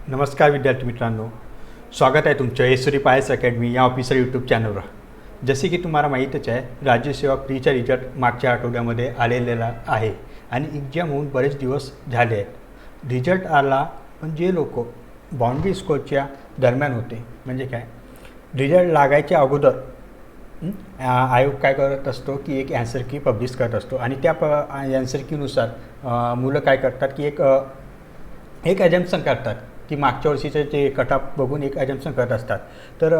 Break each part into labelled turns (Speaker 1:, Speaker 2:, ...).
Speaker 1: नमस्कार विद्यार्थी मित्रांनो, स्वागत आहे तुमचं येसुरी पायस अकॅडमी या ऑफिसर यूट्यूब चॅनलवर. जसे की तुम्हाला माहीतच आहे, राज्यसेवा प्रीचा रिझल्ट मागच्या आठवड्यामध्ये आलेला आहे आणि एक्झाम होऊन बरेच दिवस झाले आहेत. रिझल्ट आला, पण जे लोक बाउंड्री स्कोरच्या दरम्यान होते, म्हणजे काय, रिझल्ट लागायच्या अगोदर आयोग काय करत असतो की एक ॲन्सर की पब्लिश करत असतो आणि त्या ॲन्सर कीनुसार मुलं काय करतात की एक ॲजम्पशन करतात की मागच्या वर्षीचं जे कट ऑफ बघून एक ॲजम्पशन करत असतात. तर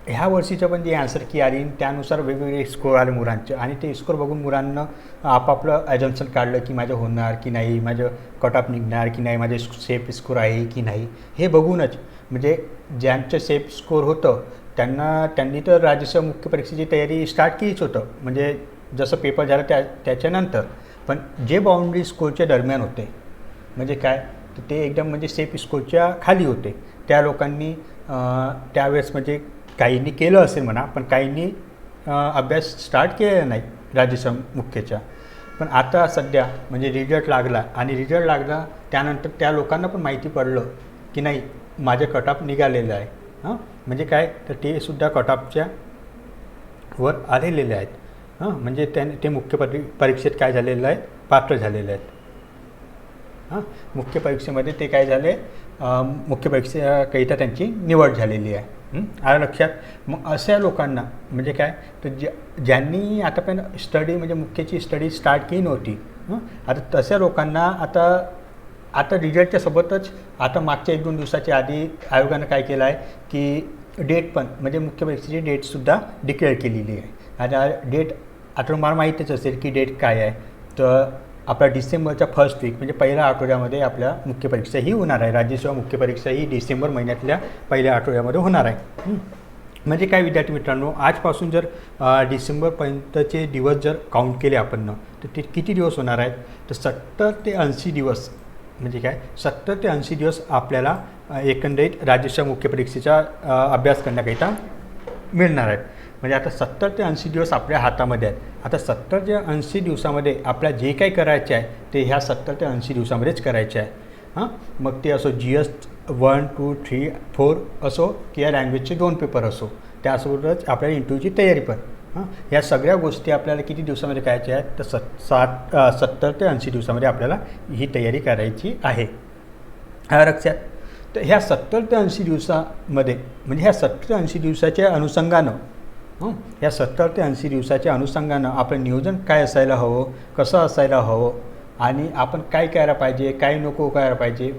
Speaker 1: ह्या वर्षीचं पण जी ॲन्सर की आली त्यानुसार वेगवेगळे स्कोर आले मुलांचे आणि ते स्कोर बघून मुलांना आपापलं ॲजम्पशन काढलं की माझं होणार की नाही, माझं कट ऑफ निघणार की नाही, माझे सेफ स्कोर आहे की नाही, हे बघूनच म्हणजे ज्यांचं सेफ स्कोर होतं त्यांनी तर राज्यसेवा मुख्य परीक्षेची तयारी स्टार्ट केलीच होतं, म्हणजे जसं पेपर झालं त्याच्यानंतर. पण जे बाउंड्री स्कोरच्या दरम्यान होते, म्हणजे काय, तर ते एकदम म्हणजे सेफ स्कोरच्या खाली होते, त्या लोकांनी त्यावेळेस म्हणजे काहींनी केलं असेल म्हणा, पण काहींनी अभ्यास स्टार्ट केलेला नाही राज्यसेवा मुख्यच्या. पण आता सध्या म्हणजे रिझल्ट लागला आणि रिझल्ट लागला त्यानंतर त्या लोकांना पण माहिती पडलं की नाही, माझे कट ऑफ निघालेलं आहे. म्हणजे काय, तर ते सुद्धा कट ऑफच्या वर आलेले आहेत. म्हणजे ते मुख्य परीक्षेत काय झालेलं आहे, पात्र झालेले आहेत. मुख्य परीक्षेमध्ये ते काय झाले, मुख्य परीक्षेकरिता त्यांची निवड झालेली आहे. आलं लक्षात. मग अशा लोकांना म्हणजे काय, तर ज्यांनी आतापर्यंत स्टडी म्हणजे मुख्यची स्टडी स्टार्ट केली नव्हती, आता तशा लोकांना आता रिझल्टच्या सोबतच आता मागच्या 1-2 दिवसाच्या आधी आयोगानं काय केलं आहे की डेट पण म्हणजे मुख्य परीक्षेची डेटसुद्धा डिक्लेअर केलेली आहे. आता डेट आता तुम्हाला माहीतच असेल की डेट काय आहे, तर आपला डिसेंबरच्या फर्स्ट वीक म्हणजे पहिल्या आठवड्यामध्ये आपल्या मुख्य परीक्षा ही होणार आहे. राज्यसेवा मुख्य परीक्षा ही डिसेंबर महिन्यातल्या पहिल्या आठवड्यामध्ये होणार आहे. म्हणजे काय विद्यार्थी मित्रांनो, आजपासून जर डिसेंबरपर्यंतचे दिवस जर काउंट केले आपण तर ते किती दिवस होणार आहेत, तर 70 ते 80 दिवस. म्हणजे काय, 70 ते 80 दिवस आपल्याला एकंदरीत राज्यसेवा मुख्य परीक्षेचा अभ्यास करण्याकरिता मिळणार आहेत. म्हणजे आता 70 ते 80 दिवस आपल्या हातामध्ये आहेत. आता 70 ते 80 दिवसामध्ये आपल्याला जे काही करायचे आहे ते ह्या 70 ते 80 दिवसामध्येच करायचे आहे. मग ते असो GS 1, 2, 3, 4 असो किंवा लँग्वेजचे 2 पेपर असो, त्यासोबतच आपल्याला इंटरव्ह्यूची तयारी पण. ह्या सगळ्या गोष्टी आपल्याला किती दिवसामध्ये करायच्या आहेत, तर 70 ते 80 दिवसामध्ये आपल्याला ही तयारी करायची आहे. लक्षात. तर ह्या 70 ते 80 दिवसामध्ये म्हणजे ह्या 70 ते 80 दिवसाच्या अनुषंगानं ह्या 70 ते 80 दिवसाच्या अनुषंगानं आपलं नियोजन काय असायला हवं, कसं असायला हवं आणि आपण काय करायला पाहिजे, काय नको करायला पाहिजे,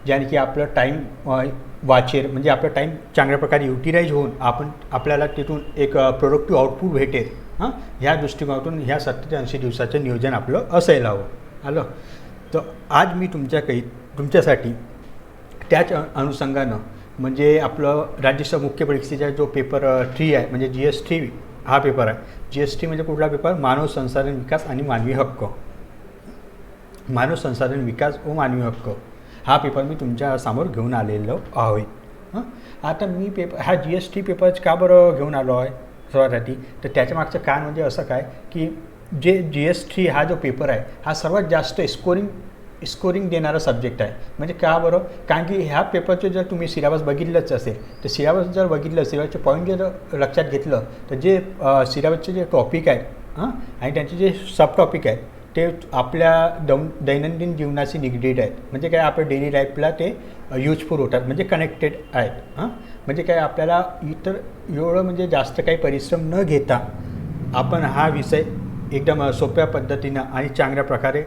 Speaker 1: ज्याने की आपलं टाईम वाचेल, म्हणजे आपलं टाईम चांगल्या प्रकारे युटिलाइज होऊन आपल्याला तिथून एक प्रोडक्टिव्ह आउटपुट भेटेल. ह्या दृष्टिकोनातून ह्या 70 ते 80 दिवसाचं नियोजन आपलं असायला हवं. आलं. तर आज मी तुमच्यासाठी त्याच अनुषंगानं म्हणजे आपलं राज्यसेवा मुख्य परीक्षेचा जो पेपर 3 आहे म्हणजे GS 3 हा पेपर आहे. GS 3 म्हणजे कुठला पेपर, मानव संसाधन विकास आणि मानवी हक्क. मानव संसाधन विकास व मानवी हक्क हा पेपर मी तुमच्यासमोर घेऊन आलेलो आहे. आता मी हा GS 3 पेपर का बरं घेऊन आलो आहे सर्वासाठी, तर त्याच्या मागचं कारण म्हणजे असं काय की जे GS 3 हा जो पेपर आहे हा सर्वात जास्त स्कोरिंग देणारा सब्जेक्ट आहे. म्हणजे का बरं, कारण की ह्या पेपरचे जर तुम्ही सिलेबस बघितलंच असेल, तर सिलेबस जर बघितलं, सिलेबसचे पॉईंट जर लक्षात घेतलं, तर जे सिलेबसचे जे टॉपिक आहेत आणि त्यांचे जे सब टॉपिक आहेत ते आपल्या दैनंदिन जीवनाशी निगडीत आहेत. म्हणजे काय, आपल्या डेली लाईफला ते यूजफुल होतात, म्हणजे कनेक्टेड आहेत. म्हणजे काय, आपल्याला इतर एवढं म्हणजे जास्त काही परिश्रम न घेता आपण हा विषय एकदम सोप्या पद्धतीनं आणि चांगल्या प्रकारे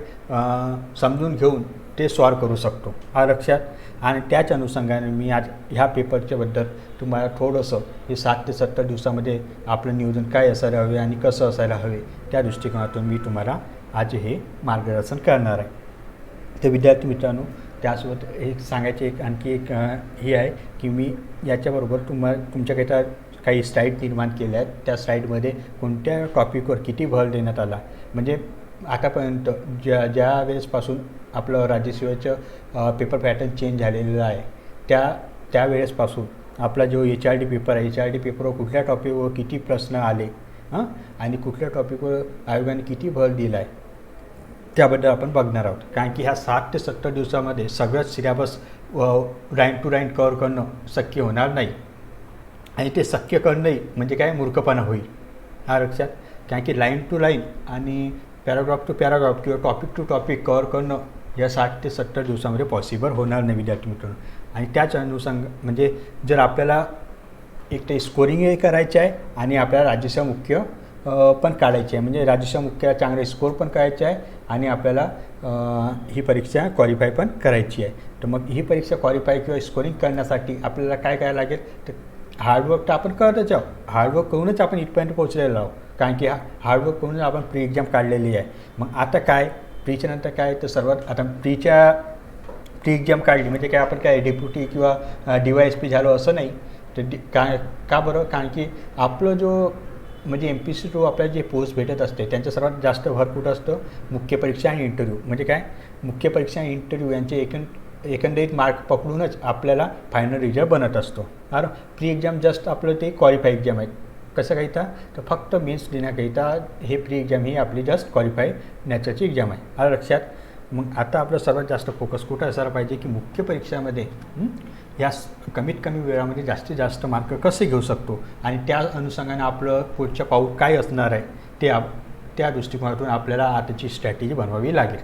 Speaker 1: समजून घेऊन ते सॉल्व करू शकतो. लक्षात. आणि त्याच अनुषंगाने मी आज ह्या पेपरच्याबद्दल तुम्हाला थोडंसं हे 7 ते 70 दिवसामध्ये आपलं नियोजन काय असायला हवे आणि कसं असायला हवे त्या दृष्टिकोनातून मी तुम्हाला आज हे मार्गदर्शन करणार आहे. तर विद्यार्थी मित्रांनो, त्यासोबत एक सांगायचे आणखी एक हे आहे की मी याच्याबरोबर तुमच्याकरिता काही स्लाईड निर्माण केल्या आहेत. त्या स्लाईडमध्ये कोणत्या टॉपिकवर किती भर देण्यात आला, म्हणजे आतापर्यंत ज्या वेळेसपासून आपलं राज्यसेवेचं पेपर पॅटर्न चेंज झालेलं आहे त्या वेळेसपासून आपला जो HRD पेपर आहे, HRD पेपरवर कुठल्या टॉपिकवर किती प्रश्न आले आणि कुठल्या टॉपिकवर आयोगाने किती भर दिला आहे, त्याबद्दल आपण बघणार आहोत. कारण की ह्या 60 ते 70 दिवसामध्ये सगळंच syllabus line to line cover करणं शक्य होणार नाही. आणि ते शक्य करणंही म्हणजे काय मूर्खपणा होईल. हा लक्षात. कारण की लाईन टू लाईन आणि पॅराग्राफ टू पॅराग्राफ किंवा टॉपिक टू टॉपिक कव्हर करणं या 60 ते 70 दिवसामध्ये पॉसिबल होणार नाही विद्यार्थी मित्रांनो. आणि त्याच अनुषंग म्हणजे जर आपल्याला एक ते स्कोरिंगही करायचे आहे आणि आपल्याला राज्यसेवा मुख्य पण काढायची आहे. म्हणजे राज्यसेवा मुख्य चांगले स्कोर पण करायचे आहे आणि आपल्याला ही परीक्षा क्वालिफाय पण करायची आहे. तर मग ही परीक्षा क्वालिफाय किंवा स्कोरिंग करण्यासाठी आपल्याला काय करायला लागेल, तर हार्डवर्क तर आपण करतच आहोत. हार्डवर्क करूनच आपण इथपर्यंत पोहोचलेलो आहोत. कारण की हार्डवर्क करूनच आपण प्री एक्झाम काढलेली आहे. मग आता काय प्रीच्या नंतर काय, तर सर्वात आता प्री एक्झाम काढली म्हणजे काय आपण काय डेप्युटी किंवा DYSP झालो असं नाही. तर का बरं, कारण की आपलं जो म्हणजे MPSC थ्रू आपल्याला जे पोस्ट भेटत असते त्यांचं सर्वात जास्त भर कुठं असतं, मुख्य परीक्षा आणि इंटरव्ह्यू. म्हणजे काय मुख्य परीक्षा आणि इंटरव्ह्यू यांचे एकंदरीत मार्क पकडूनच आपल्याला फायनल रिझल्ट बनत असतो. कारण प्री एक्झाम जस्ट आपलं ते क्वालिफाय एक्झाम आहे. कसं करिता, तर फक्त मेन्स देण्याकरिता हे प्री एक्झाम ही आपली जस्ट क्वालिफाय नॅचरची एक्झाम आहे. आलं लक्षात. मग आता आपलं सर्वात जास्त फोकस कुठं असायला पाहिजे, की मुख्य परीक्षामध्ये या कमीत कमी वेळामध्ये जास्तीत जास्त मार्क कसे घेऊ शकतो आणि त्या अनुषंगाने आपलं पुढच्या पाऊल काय असणार आहे त्या दृष्टिकोनातून आपल्याला आताची स्ट्रॅटेजी बनवावी लागेल.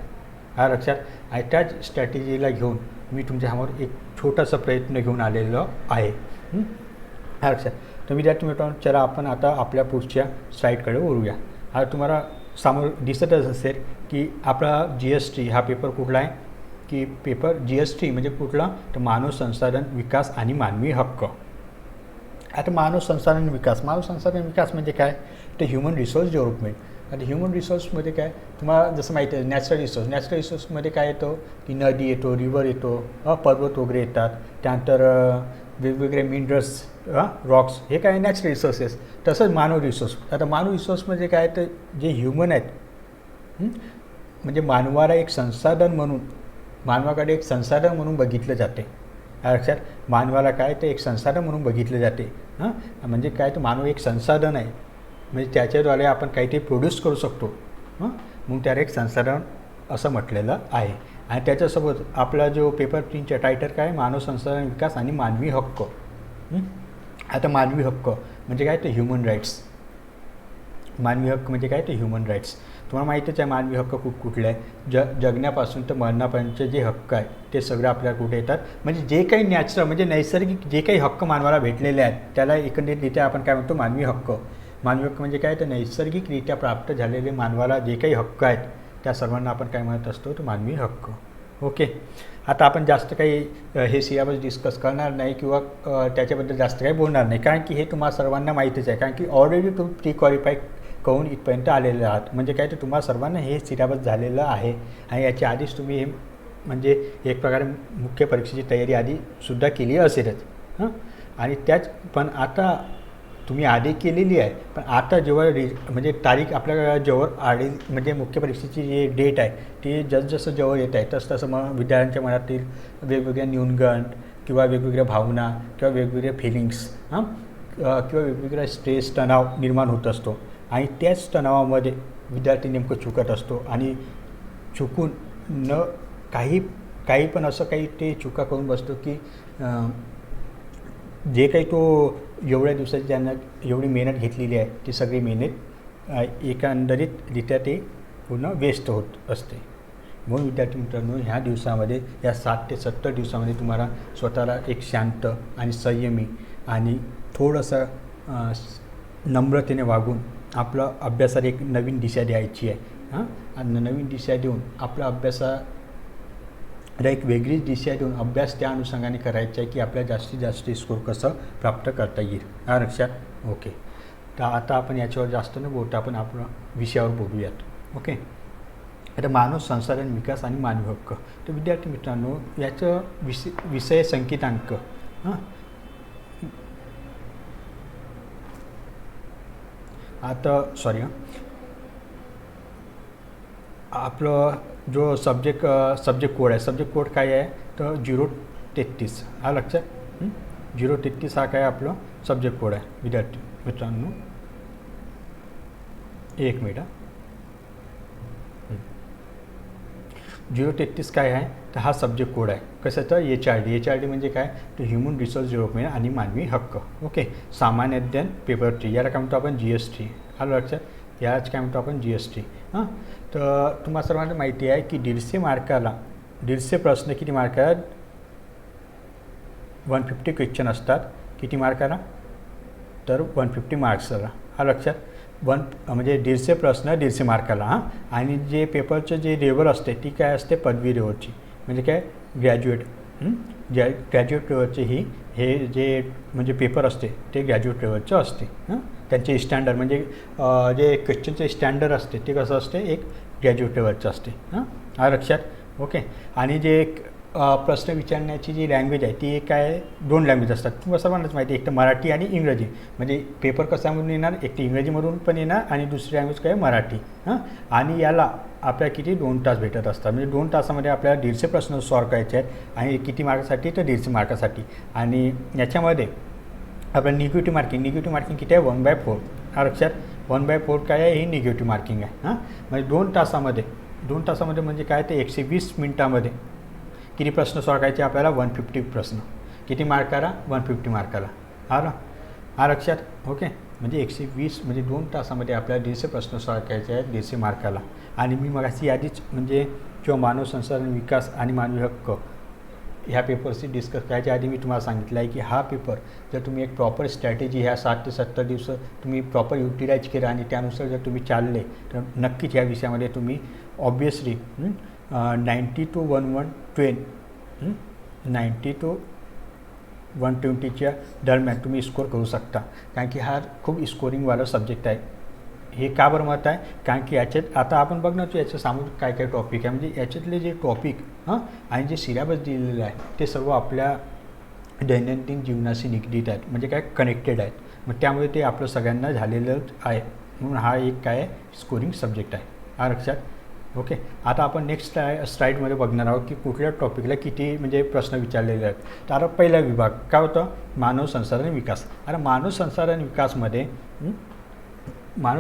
Speaker 1: हा लक्षात. आणि त्याच स्ट्रॅटेजीला घेऊन मी तुमच्यासमोर एक छोटासा प्रयत्न घेऊन आलेलो आहे. हा लक्षात. तर विद्यार्थी मित्रांनो, चला आपण आता आपल्या पुढच्या स्लाईडकडे वळूया. आता तुम्हाला समोर दिसतच असेल की आपला GST हा पेपर कुठला आहे, की पेपर GST म्हणजे कुठला, तर मानव संसाधन विकास आणि मानवी हक्क. आता मानव संसाधन विकास म्हणजे काय, तर ह्युमन रिसोर्स डेव्हलपमेंट. आता ह्युमन रिसोर्समध्ये काय तुम्हाला जसं माहिती आहे, नॅचरल रिसोर्समध्ये काय येतो, की नदी येतो, रिव्हर येतो, पर्वत वगैरे येतात. त्यानंतर वेगवेगळे मिनरल्स, रॉक्स, हे काय नॅचरल रिसोर्सेस. तसंच मानव रिसोर्स. आता मानव रिसोर्समध्ये काय, तर जे ह्युमन आहेत म्हणजे मानवाकडे एक संसाधन म्हणून बघितलं जाते. लक्षात. मानवाला काय, ते एक संसाधन म्हणून बघितलं जाते. म्हणजे काय, तर मानव एक संसाधन आहे. म्हणजे त्याच्याद्वारे आपण काहीतरी प्रोड्यूस करू शकतो. मग त्याला एक संसाधन असं म्हटलेलं आहे. आणि त्याच्यासोबत आपला जो पेपर 3चा टायटल काय, मानव संसाधन विकास आणि मानवी हक्क. आता मानवी हक्क म्हणजे काय, तर ह्युमन राईट्स. मानवी हक्क म्हणजे काय, तर ह्युमन राईट्स. तुम्हाला माहितीच आहे मानवी हक्क कुठले आहे. जगण्यापासून तर मरणापर्यंतचे जे हक्क आहे ते सगळं आपल्याला कुठे येतात, म्हणजे जे काही नॅचरल म्हणजे नैसर्गिक जे काही हक्क मानवाला भेटलेले आहेत त्याला एकंदरीतरित्या आपण काय म्हणतो, मानवी हक्क. मानवी हक्क म्हणजे काय, तर नैसर्गिकरित्या प्राप्त झालेले मानवाला जे काही हक्क आहेत त्या सर्वांना आपण काय म्हणत असतो, तर मानवी हक्क. ओके. आता आपण जास्त काही हे सिलेबस डिस्कस करणार नाही किंवा त्याच्याबद्दल जास्त काही बोलणार नाही, कारण की हे तुम्हाला सर्वांना माहितीच आहे. कारण की ऑलरेडी तुम्ही प्री क्वालिफाय करून इथपर्यंत आलेले आहात. म्हणजे काय, तर तुम्हाला सर्वांना हे सिलेबस झालेलं आहे. आणि याच्या आधीच तुम्ही हे म्हणजे एक प्रकारे मुख्य परीक्षेची तयारी आधीसुद्धा केली असेलच. आणि पण आता तुम्ही आधी केलेली आहे, पण आता जेव्हा म्हणजे तारीख आपल्या जवळ आली, म्हणजे मुख्य परीक्षेची जी डेट आहे ती जसं जवळ येत आहे तसं मग विद्यार्थ्यांच्या मनातील वेगवेगळ्या न्यूनगंड किंवा वेगवेगळ्या भावना किंवा वेगवेगळ्या फिलिंग्स किंवा वेगवेगळ्या स्ट्रेस, तणाव निर्माण होत असतो. आणि त्याच तणावामध्ये विद्यार्थी नेमकं चुकत असतो आणि चुकून काही पण असं काही ते चुका करून बसतो, की जे काही तो एवढ्या दिवसाची त्यांना एवढी मेहनत घेतलेली आहे ती सगळी मेहनत एकंदरीतरित्या ते पूर्ण वेस्ट होत असते. म्हणून विद्यार्थी मित्रांनो, ह्या दिवसामध्ये या 60 ते 70 दिवसामध्ये तुम्हाला स्वतःला एक शांत आणि संयमी आणि थोडंसं नम्रतेने वागून आपलं अभ्यासाला एक नवीन दिशा द्यायची आहे. आणि नवीन दिशा देऊन आपला अभ्यासाला एक वेगळीच दिशा देऊन अभ्यास त्या अनुषंगाने करायचा आहे, की आपल्याला जास्तीत जास्त स्कोर कसं प्राप्त करता येईल. हा लक्षात. ओके. तर आता आपण याच्यावर जास्त न बोलता आपण आपलं विषयावर बोलूयात. ओके. आता मानव संसाधन विकास आणि मानवी हक्क. तर विद्यार्थी मित्रांनो, याचं विषय संकेतांक आपलं जो सब्जेक्ट कोड आहे, सब्जेक्ट कोड काय आहे, तर 033. हा लक्षात. 033 हा काय आपलं सब्जेक्ट कोड आहे. विद्यार्थी मित्रांनो, एक मिनिट. 033 काय आहे तर हा सब्जेक्ट कोड आहे कशाचा HRD म्हणजे काय तर ह्युमन रिसोर्स डेव्हलपमेंट आणि मानवी हक्क. ओके, सामान्य अध्ययन पेपर 3 याला काय म्हणतो आपण GST. आलं लक्षात, याच काय म्हणतो आपण GST. हां, तर तुम्हाला सर्वांना माहिती आहे की 150 मार्काला 150 प्रश्न किती मार्काला 150 क्वेश्चन असतात. किती मार्काला तर 150 मार्क्सला. हा लक्षात म्हणजे 150 प्रश्न 150 मार्काला. हां, आणि जे पेपरचं जे लेवल असते ती काय असते पदवी लेवलची म्हणजे काय ग्रॅज्युएट. ग्रॅज्युएट लेवलचे हे जे म्हणजे पेपर असते ते ग्रॅज्युएट लेवलचं असते. हां, त्यांचे स्टँडर्ड म्हणजे जे क्वेश्चनचे स्टँडर्ड असते ते कसं असते एक ग्रॅज्युएट लेवलचं असते. हां, हा लक्षात. ओके, आणि जे प्रश्न विचारण्याची जी लँग्वेज आहे ती एक काय 2 लँग्वेज असतात. तुम्हाला सर्वांनाच माहिती आहे, एक तर मराठी आणि इंग्रजी. म्हणजे पेपर कशामधून येणार एक तर इंग्रजीमधून पण येणार आणि दुसरी लँग्वेज काय मराठी. हां, आणि याला आपल्याला किती 2 तास भेटत असतात. म्हणजे 2 तासामध्ये आपल्याला 150 प्रश्न सॉल्व करायचे आहेत आणि किती मार्कासाठी तर 150 मार्कासाठी. आणि याच्यामध्ये आपलं निगेटिव्ह मार्किंग किती आहे 1/4. हा लक्षात 1/4 काय आहे ही निगेटिव्ह मार्किंग आहे. हां, म्हणजे 2 तासामध्ये म्हणजे काय ते 120 मिनटामध्ये किती प्रश्न सॉल्व करायचे आपल्याला 150 प्रश्न. किती मार्काला 150 मार्काला. हा लक्षात. ओके, म्हणजे 120 म्हणजे 2 तासामध्ये आपल्याला 150 प्रश्न सॉल्व करायचे आहेत 150 मार्काला. आणि मी मगाशी आधीच म्हणजे किंवा मानव संसाधन विकास आणि मानवी हक्क ह्या पेपरची डिस्कस करायच्या आधी मी तुम्हाला सांगितलं आहे की हा पेपर जर तुम्ही एक प्रॉपर स्ट्रॅटेजी ह्या 60 ते 70 दिवस तुम्ही प्रॉपर युटिलाइज केला आणि त्यानुसार जर तुम्ही चालले तर नक्कीच ह्या विषयामध्ये तुम्ही ऑब्वियसली 90 to 120 90 to 120च्या दरम्यान तुम्ही स्कोर करू शकता. कारण की हा खूप स्कोरिंगवाला सब्जेक्ट आहे. हे का बरं मत आहे कारण की याच्यात आता आपण बघणार तो याचं सामूहिक काय काय टॉपिक आहे म्हणजे याच्यातले जे टॉपिक आणि जे सिलेबस दिलेलं आहे ते सर्व आपल्या दैनंदिन जीवनाशी निगडीत आहेत म्हणजे काय कनेक्टेड आहेत. मग त्यामुळे ते आपलं सगळ्यांना झालेलंच आहे. म्हणून हा एक काय स्कोरिंग सब्जेक्ट आहे. हा लक्षात. ओके, आता आपण नेक्स्ट स्लाईडमध्ये बघणार आहोत की कुठल्या टॉपिकला किती म्हणजे प्रश्न विचारलेले आहेत. तर आता पहिला विभाग काय होतं मानव संसाधन विकास. आता मानव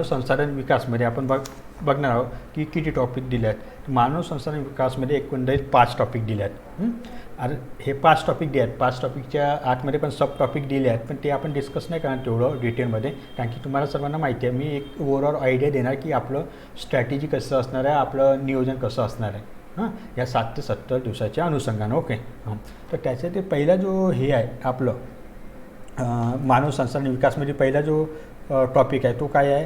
Speaker 1: संसाधन विकासमध्ये आपण बघणार आहोत की किती टॉपिक दिले आहेत. मानव संसाधन विकासमध्ये एकंदरीत 5 टॉपिक दिले आहेत. आणि हे 5 टॉपिक दिले आहेत. 5 टॉपिकच्या आतमध्ये पण सब टॉपिक दिले आहेत पण ते आपण डिस्कस नाही करणार तेवढं डिटेलमध्ये कारण की तुम्हाला सर्वांना माहिती आहे. मी एक ओव्हरऑल आयडिया देणार की आपलं स्ट्रॅटेजी कसं असणार आहे आपलं नियोजन कसं असणार आहे. हां, या 7 ते 70 दिवसाच्या अनुषंगानं. ओके, तर त्याचे ते पहिला जो हे आहे आपलं मानव संसाधन विकासमध्ये पहिला जो टॉपिक आहे तो काय आहे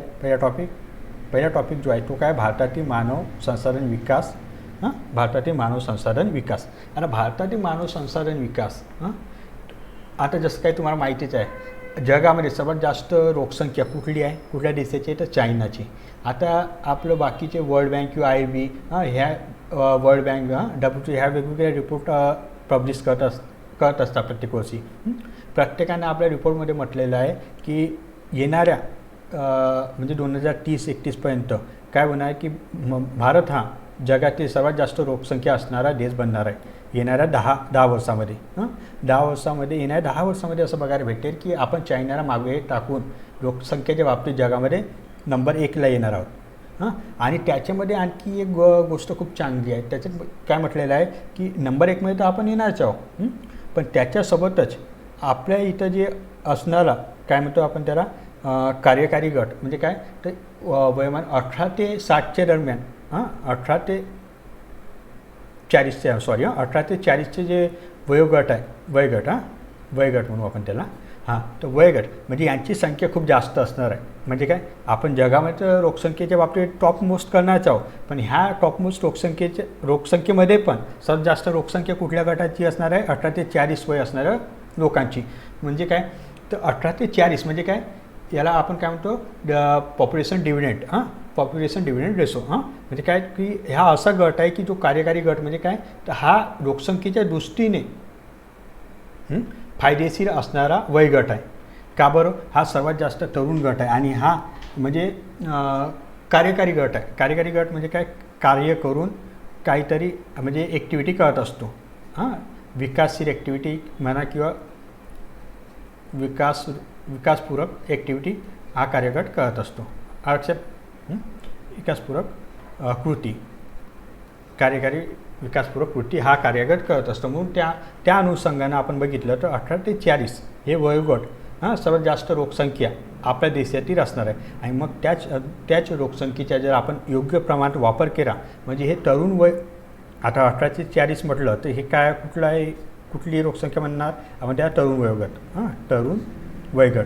Speaker 1: पहिला टॉपिक जो आहे तो काय भारतातील मानव संसाधन विकास. भारतातील मानव संसाधन विकास. आता भारतातील मानव संसाधन विकास आता जसं काही तुम्हाला माहितीच आहे जगामध्ये सर्वात जास्त लोकसंख्या कुठली आहे कुठल्या देशाची तर चायनाची. आता आपलं बाकीचे वर्ल्ड बँक किंवा IB ह्या वर्ल्ड बँक WTO ह्या वेगवेगळ्या रिपोर्ट पब्लिश करत असतात प्रत्येक वर्षी. प्रत्येकाने आपल्या रिपोर्टमध्ये म्हटलेलं आहे की येणाऱ्या म्हणजे 2030-31पर्यंत काय होणार की भारत हा जगातील सर्वात जास्त लोकसंख्या असणारा देश बनणार आहे येणाऱ्या 10 वर्षामध्ये. 10 वर्षामध्ये असं बघायला भेटेल की आपण चायनाला मागे टाकून लोकसंख्येच्या बाबतीत जगामध्ये नंबर 1ला येणार आहोत. आणि त्याच्यामध्ये आणखी एक गोष्ट खूप चांगली आहे. त्याच्यात काय म्हटलेलं आहे की नंबर 1मध्ये तर आपण येणारच आहोत पण त्याच्यासोबतच आपल्या इथं जे असणारा काय म्हणतो आपण त्याला कार्यकारी गट म्हणजे काय तर वयोमान 18 ते 60च्या दरम्यान 18 ते 40चे जे वयोगट म्हणू आपण त्याला. तर वयोगट म्हणजे यांची संख्या खूप जास्त असणार आहे. म्हणजे काय आपण जगामध्ये लोकसंख्येच्या बाबतीत टॉप मोस्ट करणारच आहोत पण ह्या टॉप मोस्ट लोकसंख्येमध्ये पण सर्वात जास्त लोकसंख्या कुठल्या गटाची असणार आहे 18 ते 40 वय असणाऱ्या लोकांची. म्हणजे काय तर 18 ते 40 म्हणजे काय याला आपण काय म्हणतो पॉप्युलेशन डिव्हिडंड रेशो. म्हणजे काय की हा असा गट आहे की जो कार्यकारी गट म्हणजे काय तर हा लोकसंख्येच्या दृष्टीने फायदेशीर असणारा वयगट आहे. का बरं हा सर्वात जास्त तरुण गट आहे आणि हा म्हणजे कार्यकारी गट आहे. कार्यकारी गट म्हणजे काय कार्य करून काहीतरी म्हणजे ॲक्टिव्हिटी करत असतो. विकासशील ॲक्टिव्हिटी म्हणा किंवा विकासपूरक ॲक्टिव्हिटी हा कार्यगट करत असतो. विकासपूरक कृती कार्यकारी विकासपूरक कृती हा कार्यगट करत असतो. म्हणून त्या अनुषंगानं आपण बघितलं तर 18 ते 40 हे वयोगट सर्वात जास्त लोकसंख्या आपल्या देशातील असणार आहे. आणि मग त्याच लोकसंख्येचा जर आपण योग्य प्रमाणात वापर केला म्हणजे हे तरुण वय, आता 18 ते 40 म्हटलं तर हे काय कुठली लोकसंख्या म्हणणार आपण त्या तरुण वयोगट. तरुण वयोगट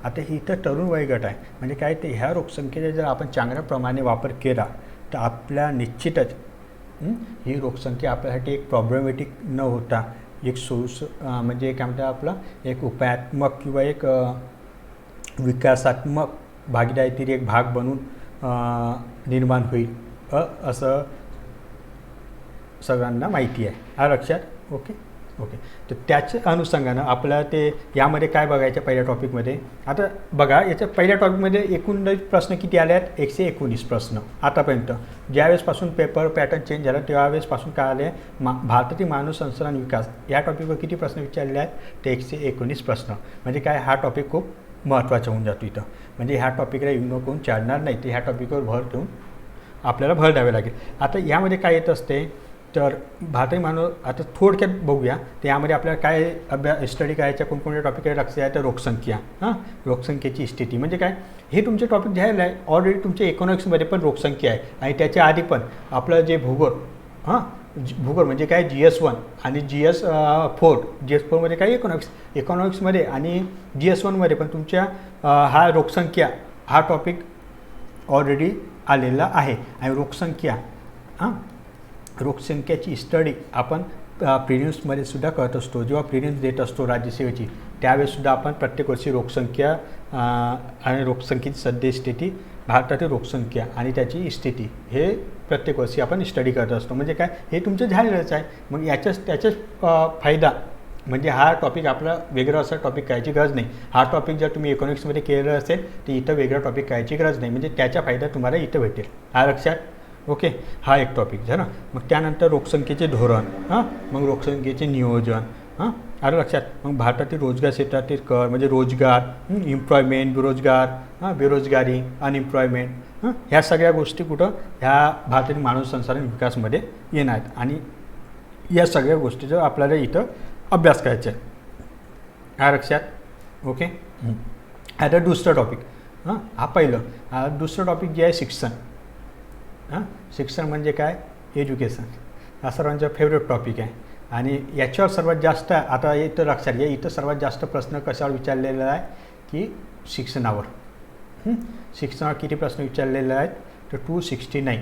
Speaker 1: आता ही इथं तरुण वयोगट आहे म्हणजे काय ते ह्या लोकसंख्येचा जर आपण चांगल्याप्रमाणे वापर केला तर आपल्या निश्चितच ही लोकसंख्या आपल्यासाठी एक प्रॉब्लेमॅटिक न होता एक म्हणजे काय म्हणतात आपला एक उपायात्मक किंवा एक विकासात्मक भागीदारीतील एक भाग बनून निर्माण होईल असं सगळ्यांना माहिती आहे. लक्षात. ओके. तर त्याच्या अनुषंगानं आपल्याला ते यामध्ये काय बघायचं पहिल्या टॉपिकमध्ये. आता बघा याच्या पहिल्या टॉपिकमध्ये एकूण प्रश्न किती आले आहेत 119 प्रश्न आतापर्यंत. ज्यावेळेसपासून पेपर पॅटर्न चेंज झाला त्यावेळेसपासून काय आले भारतातील मानव संसाधन विकास या टॉपिकवर किती प्रश्न विचारले आहेत ते 119 प्रश्न. म्हणजे काय हा टॉपिक खूप महत्त्वाचा होऊन जातो इथं. म्हणजे ह्या टॉपिकला इग्नोर करून चालणार नाही ते ह्या टॉपिकवर भर ठेवून आपल्याला भर द्यावे लागेल. आता यामध्ये काय येत असते तर भारतीय मानव आता थोडक्यात बघूया. तर यामध्ये आपल्याला काय स्टडी करायच्या कोणकोणत्या टॉपिककडे लक्ष आहे तर लोकसंख्या. लोकसंख्येची स्थिती म्हणजे काय हे तुमचे टॉपिक झालेलं आहे ऑलरेडी तुमच्या इकॉनॉमिक्समध्ये पण लोकसंख्या आहे आणि त्याच्या आधी पण आपलं जे भूगोल भूगोल म्हणजे काय GS1 आणि GS4 GS4मध्ये काय इकॉनॉमिक्समध्ये आणि GS1मध्ये पण तुमच्या हा लोकसंख्या हा टॉपिक ऑलरेडी आलेला आहे. आणि लोकसंख्याची स्टडी आपण प्रिलिम्समध्ये सुद्धा करत असतो. जेव्हा प्रिलिम्स देत असतो राज्यसेवेची त्यावेळेसुद्धा आपण प्रत्येक वर्षी लोकसंख्या आणि लोकसंख्येची सद्यस्थिती भारतातील लोकसंख्या आणि त्याची स्थिती हे प्रत्येक वर्षी आपण स्टडी करत असतो. म्हणजे काय हे तुमचं झालेलंच आहे. मग त्याच्याच फायदा म्हणजे हा टॉपिक आपला वेगळा असा टॉपिक करायची गरज नाही. हा टॉपिक जर तुम्ही इकॉनॉमिक्समध्ये केलेलं असेल तर इथं वेगळा टॉपिक करायची गरज नाही. म्हणजे त्याचा फायदा तुम्हाला इथं भेटेल. लक्षात. ओके. हा एक टॉपिक झाला. मग त्यानंतर लोकसंख्येचे धोरण मग लोकसंख्येचे नियोजन लक्षात. मग भारतातील रोजगार क्षेत्रातील कर म्हणजे रोजगार एम्प्लॉयमेंट बेरोजगारी अनएम्प्लॉयमेंट ह्या सगळ्या गोष्टी कुठं ह्या भारतातील मानव संसाधन विकासमध्ये येणार आहेत आणि या सगळ्या गोष्टीचा आपल्याला इथं अभ्यास करायचा आहे. लक्षात. ओके. आता दुसरं टॉपिक हा पहिलं. दुसरं टॉपिक जे आहे शिक्षण. शिक्षण म्हणजे काय एज्युकेशन हा सर्वांचा फेवरेट टॉपिक आहे आणि याच्यावर सर्वात जास्त आता इथं लक्षात घ्या इथं सर्वात जास्त प्रश्न कशावर विचारलेला आहे की शिक्षणावर. शिक्षणावर किती प्रश्न विचारलेले आहेत तर 269.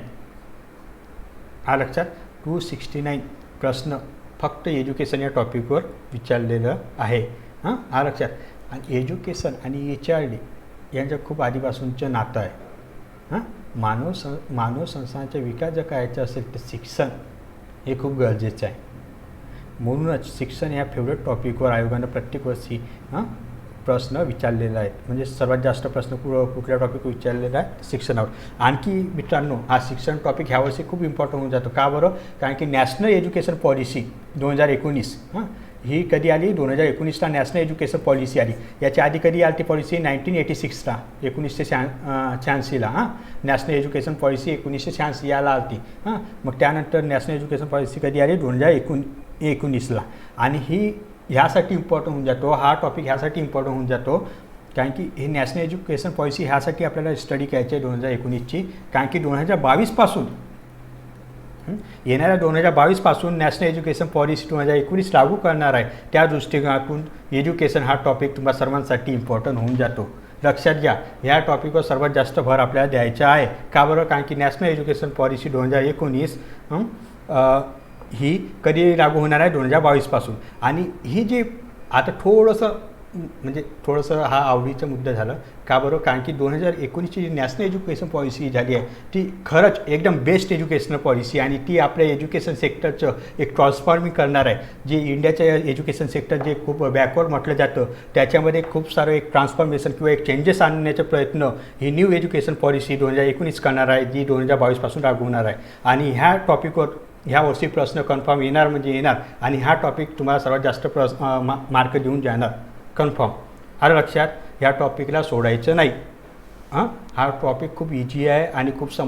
Speaker 1: लक्षात. 269 प्रश्न फक्त एज्युकेशन या टॉपिकवर विचारलेलं आहे. लक्षात. आणि एज्युकेशन आणि HRD यांचं खूप आधीपासूनचं नातं आहे. मानव संस्थांचा विकास जर करायचा असेल तर शिक्षण हे खूप गरजेचं आहे. म्हणूनच शिक्षण या फेवरेट टॉपिकवर आयोगानं प्रत्येक वर्षी प्रश्न विचारलेला आहे. म्हणजे सर्वात जास्त प्रश्न कुठल्या टॉपिकवर विचारलेला आहे शिक्षणावर. आणखी मित्रांनो हा शिक्षण टॉपिक ह्यावर्षी खूप इम्पॉर्टंट होऊन जातो. का बरं कारण की नॅशनल एज्युकेशन पॉलिसी 2019 ही कधी आली 2019ला नॅशनल एज्युकेशन पॉलिसी आली. याच्या आधी कधी आली ती पॉलिसी 1986ला 1986ला नॅशनल एज्युकेशन पॉलिसी 1986 याला आली. मग त्यानंतर नॅशनल एज्युकेशन पॉलिसी कधी आली 2019ला आणि ही ह्यासाठी इम्पॉर्टंट होऊन जातो. हा टॉपिक ह्यासाठी इम्पॉर्टंट होऊन जातो कारण की ही नॅशनल एज्युकेशन पॉलिसी ह्यासाठी आपल्याला स्टडी करायची आहे 2019ची. कारण की 2022पासून येणाऱ्या 2022पासून नॅशनल एज्युकेशन पॉलिसी 2019 लागू करणार आहे. त्या दृष्टिकोनातून एज्युकेशन हा टॉपिक तुम्हाला सर्वांसाठी इम्पॉर्टंट होऊन जातो. लक्षात घ्या ह्या टॉपिकवर सर्वात जास्त भर आपल्याला द्यायचा आहे. का बरं कारण की नॅशनल एज्युकेशन पॉलिसी 2019 ही कधी लागू होणार आहे 2022पासून. आणि ही जी आता थोडंसं हा आवडीचा मुद्दा झाला. का बरं कारण की 2019ची जी नॅशनल एज्युकेशन पॉलिसी झाली आहे ती खरंच एकदम बेस्ट एज्युकेशनल पॉलिसी आणि ती आपल्या एज्युकेशन सेक्टरचं एक ट्रान्सफॉर्मिंग करणार आहे. जे इंडियाचं एज्युकेशन सेक्टर जे खूप बॅकवर्ड म्हटलं जातं त्याच्यामध्ये खूप सारं एक ट्रान्सफॉर्मेशन किंवा एक चेंजेस आणण्याचा प्रयत्न ही न्यू एज्युकेशन पॉलिसी 2019 करणार आहे जी 2022पासून लागू होणार आहे. आणि ह्या टॉपिकवर ह्या वर्षी प्रश्न कन्फर्म येणार म्हणजे येणार आणि हा टॉपिक तुम्हाला सर्वात जास्त मार्क देऊन जाणार कन्फर्म. लक्षात. ह्या टॉपिकला सोडायचं नाही. हा टॉपिक खूप इझी आहे आणि खूप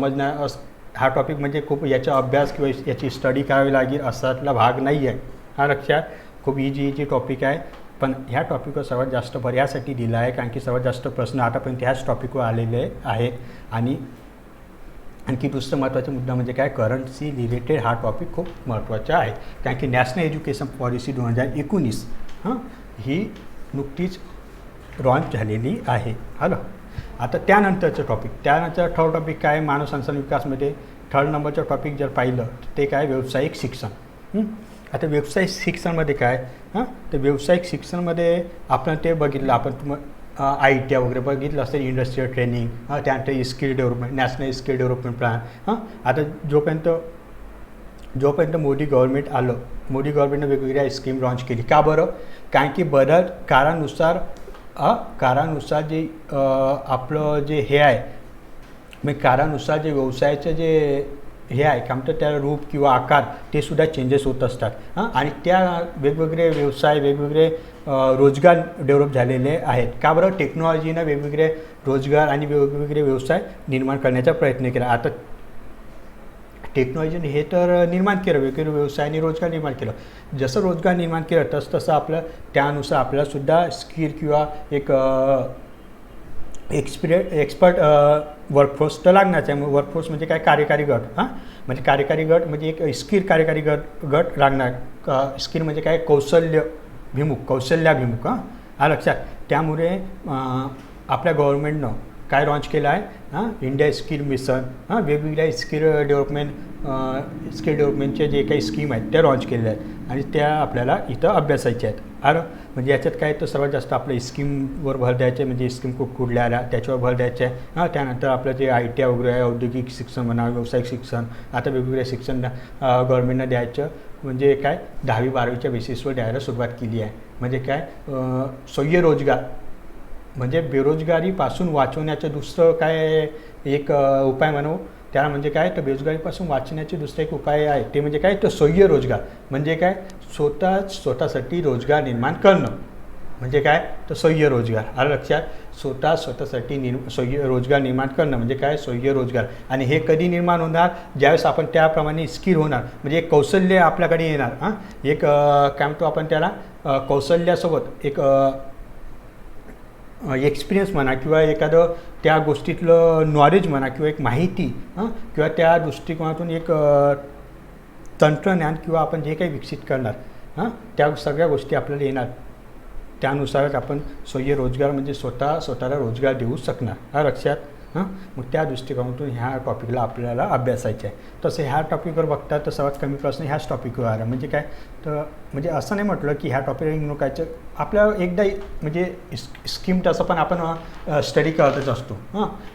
Speaker 1: हा टॉपिक म्हणजे खूप याचा अभ्यास किंवा याची स्टडी करावी लागेल असातला भाग नाही आहे. हा लक्षात. खूप इझी टॉपिक आहे. पण ह्या टॉपिकवर सर्वात जास्त भर यासाठी दिला आहे कारण की सर्वात जास्त प्रश्न आतापर्यंत ह्याच टॉपिकवर आलेले आहेत. आणि आणखी दुसरं महत्त्वाचा मुद्दा म्हणजे काय, करन्सी रिलेटेड हा टॉपिक खूप महत्त्वाचा आहे कारण की नॅशनल एज्युकेशन पॉलिसी 2019 ही नुकतीच लॉन्च झालेली आहे. आलं. आता त्यानंतरचं त्यानंतर थर्ड टॉपिक काय, मानव संसाधन विकासमध्ये थर्ड नंबरचं टॉपिक जर पाहिलं तर ते काय, व्यावसायिक शिक्षण. आता व्यावसायिक शिक्षणामध्ये काय, तर व्यावसायिक शिक्षणामध्ये आपण ते बघितलं, आपण ITI वगैरे बघितलं असेल, इंडस्ट्रियल ट्रेनिंग, त्यानंतर skill development, national skill development plan. आता जोपर्यंत मोदी गव्हर्नमेंट आलं, मोदी गव्हर्नमेंटनं वेगवेगळ्या स्कीम लॉन्च केली. का बरं, कारण की बदल काळानुसार जे आपलं जे हे आहे, मग काळानुसार जे व्यवसायाचं जे हे आहे का म्हणतात, त्या रूप किंवा आकार ते सुद्धा चेंजेस होत असतात. आणि त्या वेगवेगळे व्यवसाय, वेगवेगळे रोजगार डेव्हलप झालेले आहेत. का बरं, टेक्नॉलॉजीनं वेगवेगळे रोजगार आणि वेगवेगळे व्यवसाय निर्माण करण्याचा प्रयत्न केला. आता टेक्नॉलॉजीने हे तर निर्माण केलं, वेगवेगळे व्यवसाय आणि रोजगार निर्माण केलं. जसं रोजगार निर्माण केलं तसं आपलं त्यानुसार आपल्यालासुद्धा स्किल किंवा एक एक्सपर्ट वर्कफोर्स तर लागणारच आहे. वर्कफोर्स म्हणजे काय, कार्यकारी गट. म्हणजे कार्यकारी गट म्हणजे एक स्किल कार्यकारी गट लागणार. स्किल म्हणजे काय, कौशल्याभिमुख. लक्षात. त्यामुळे आपल्या गव्हर्नमेंटनं काय लॉन्च केलं आहे, इंडिया स्किल मिशन. वेगवेगळ्या स्किल डेव्हलपमेंटचे जे काही स्कीम आहेत त्या लॉन्च केलेल्या आहेत आणि त्या आपल्याला इथं अभ्यासायच्या आहेत. म्हणजे याच्यात काय, तर सर्वात जास्त आपल्या स्कीमवर भर द्यायचे, म्हणजे स्कीम कुठल्या आल्या त्याच्यावर भर द्यायचे आहे. त्यानंतर आपलं जे ITI वगैरे आहे, औद्योगिक शिक्षण म्हणा, व्यावसायिक शिक्षण, आता वेगवेगळे शिक्षण गव्हर्नमेंटनं द्यायचं. म्हणजे काय, 10वी-12वीच्या बेसिसवर द्यायला सुरुवात केली आहे. म्हणजे काय, स्वयं रोजगार म्हणजे बेरोजगारीपासून वाचवण्याचं दुसरं काय एक उपाय म्हणू त्याला, म्हणजे काय, तर बेरोजगारीपासून वाचण्याचे दुसरा एक उपाय आहे ते म्हणजे काय, तर स्वयं रोजगार. म्हणजे काय, स्वतःसाठी रोजगार निर्माण करणं. म्हणजे काय, तर स्वयं रोजगार. आलं लक्षात. स्वतःसाठी स्वयं रोजगार निर्माण करणं म्हणजे काय, स्वयं रोजगार. आणि हे कधी निर्माण होणार, ज्यावेळेस आपण त्याप्रमाणे स्किल होणार, म्हणजे एक कौशल्य आपल्याकडे येणार. एक काय म्हणतो आपण त्याला, कौशल्यासोबत एक एक्सपिरियन्स म्हणा किंवा एखादं त्या गोष्टीतलं नॉलेज म्हणा किंवा एक माहिती किंवा त्या दृष्टिकोनातून एक तंत्रज्ञान किंवा आपण जे काही विकसित करणार त्या सगळ्या गोष्टी आपल्याला येणार. त्यानुसारच आपण स्वयं रोजगार म्हणजे स्वतःला रोजगार देऊ शकणार. लक्षात. मग त्या दृष्टिकोनातून ह्या टॉपिकला आपल्याला अभ्यासायचं आहे. तसं ह्या टॉपिकवर बघता तर सर्वात कमी प्रश्न ह्याच टॉपिकवर आला. म्हणजे काय, तर म्हणजे असं नाही म्हटलं की ह्या टॉपिकला इग्नोर करायचं. आपल्याला एकदा म्हणजे स्कीम तसं पण आपण स्टडी करतच असतो.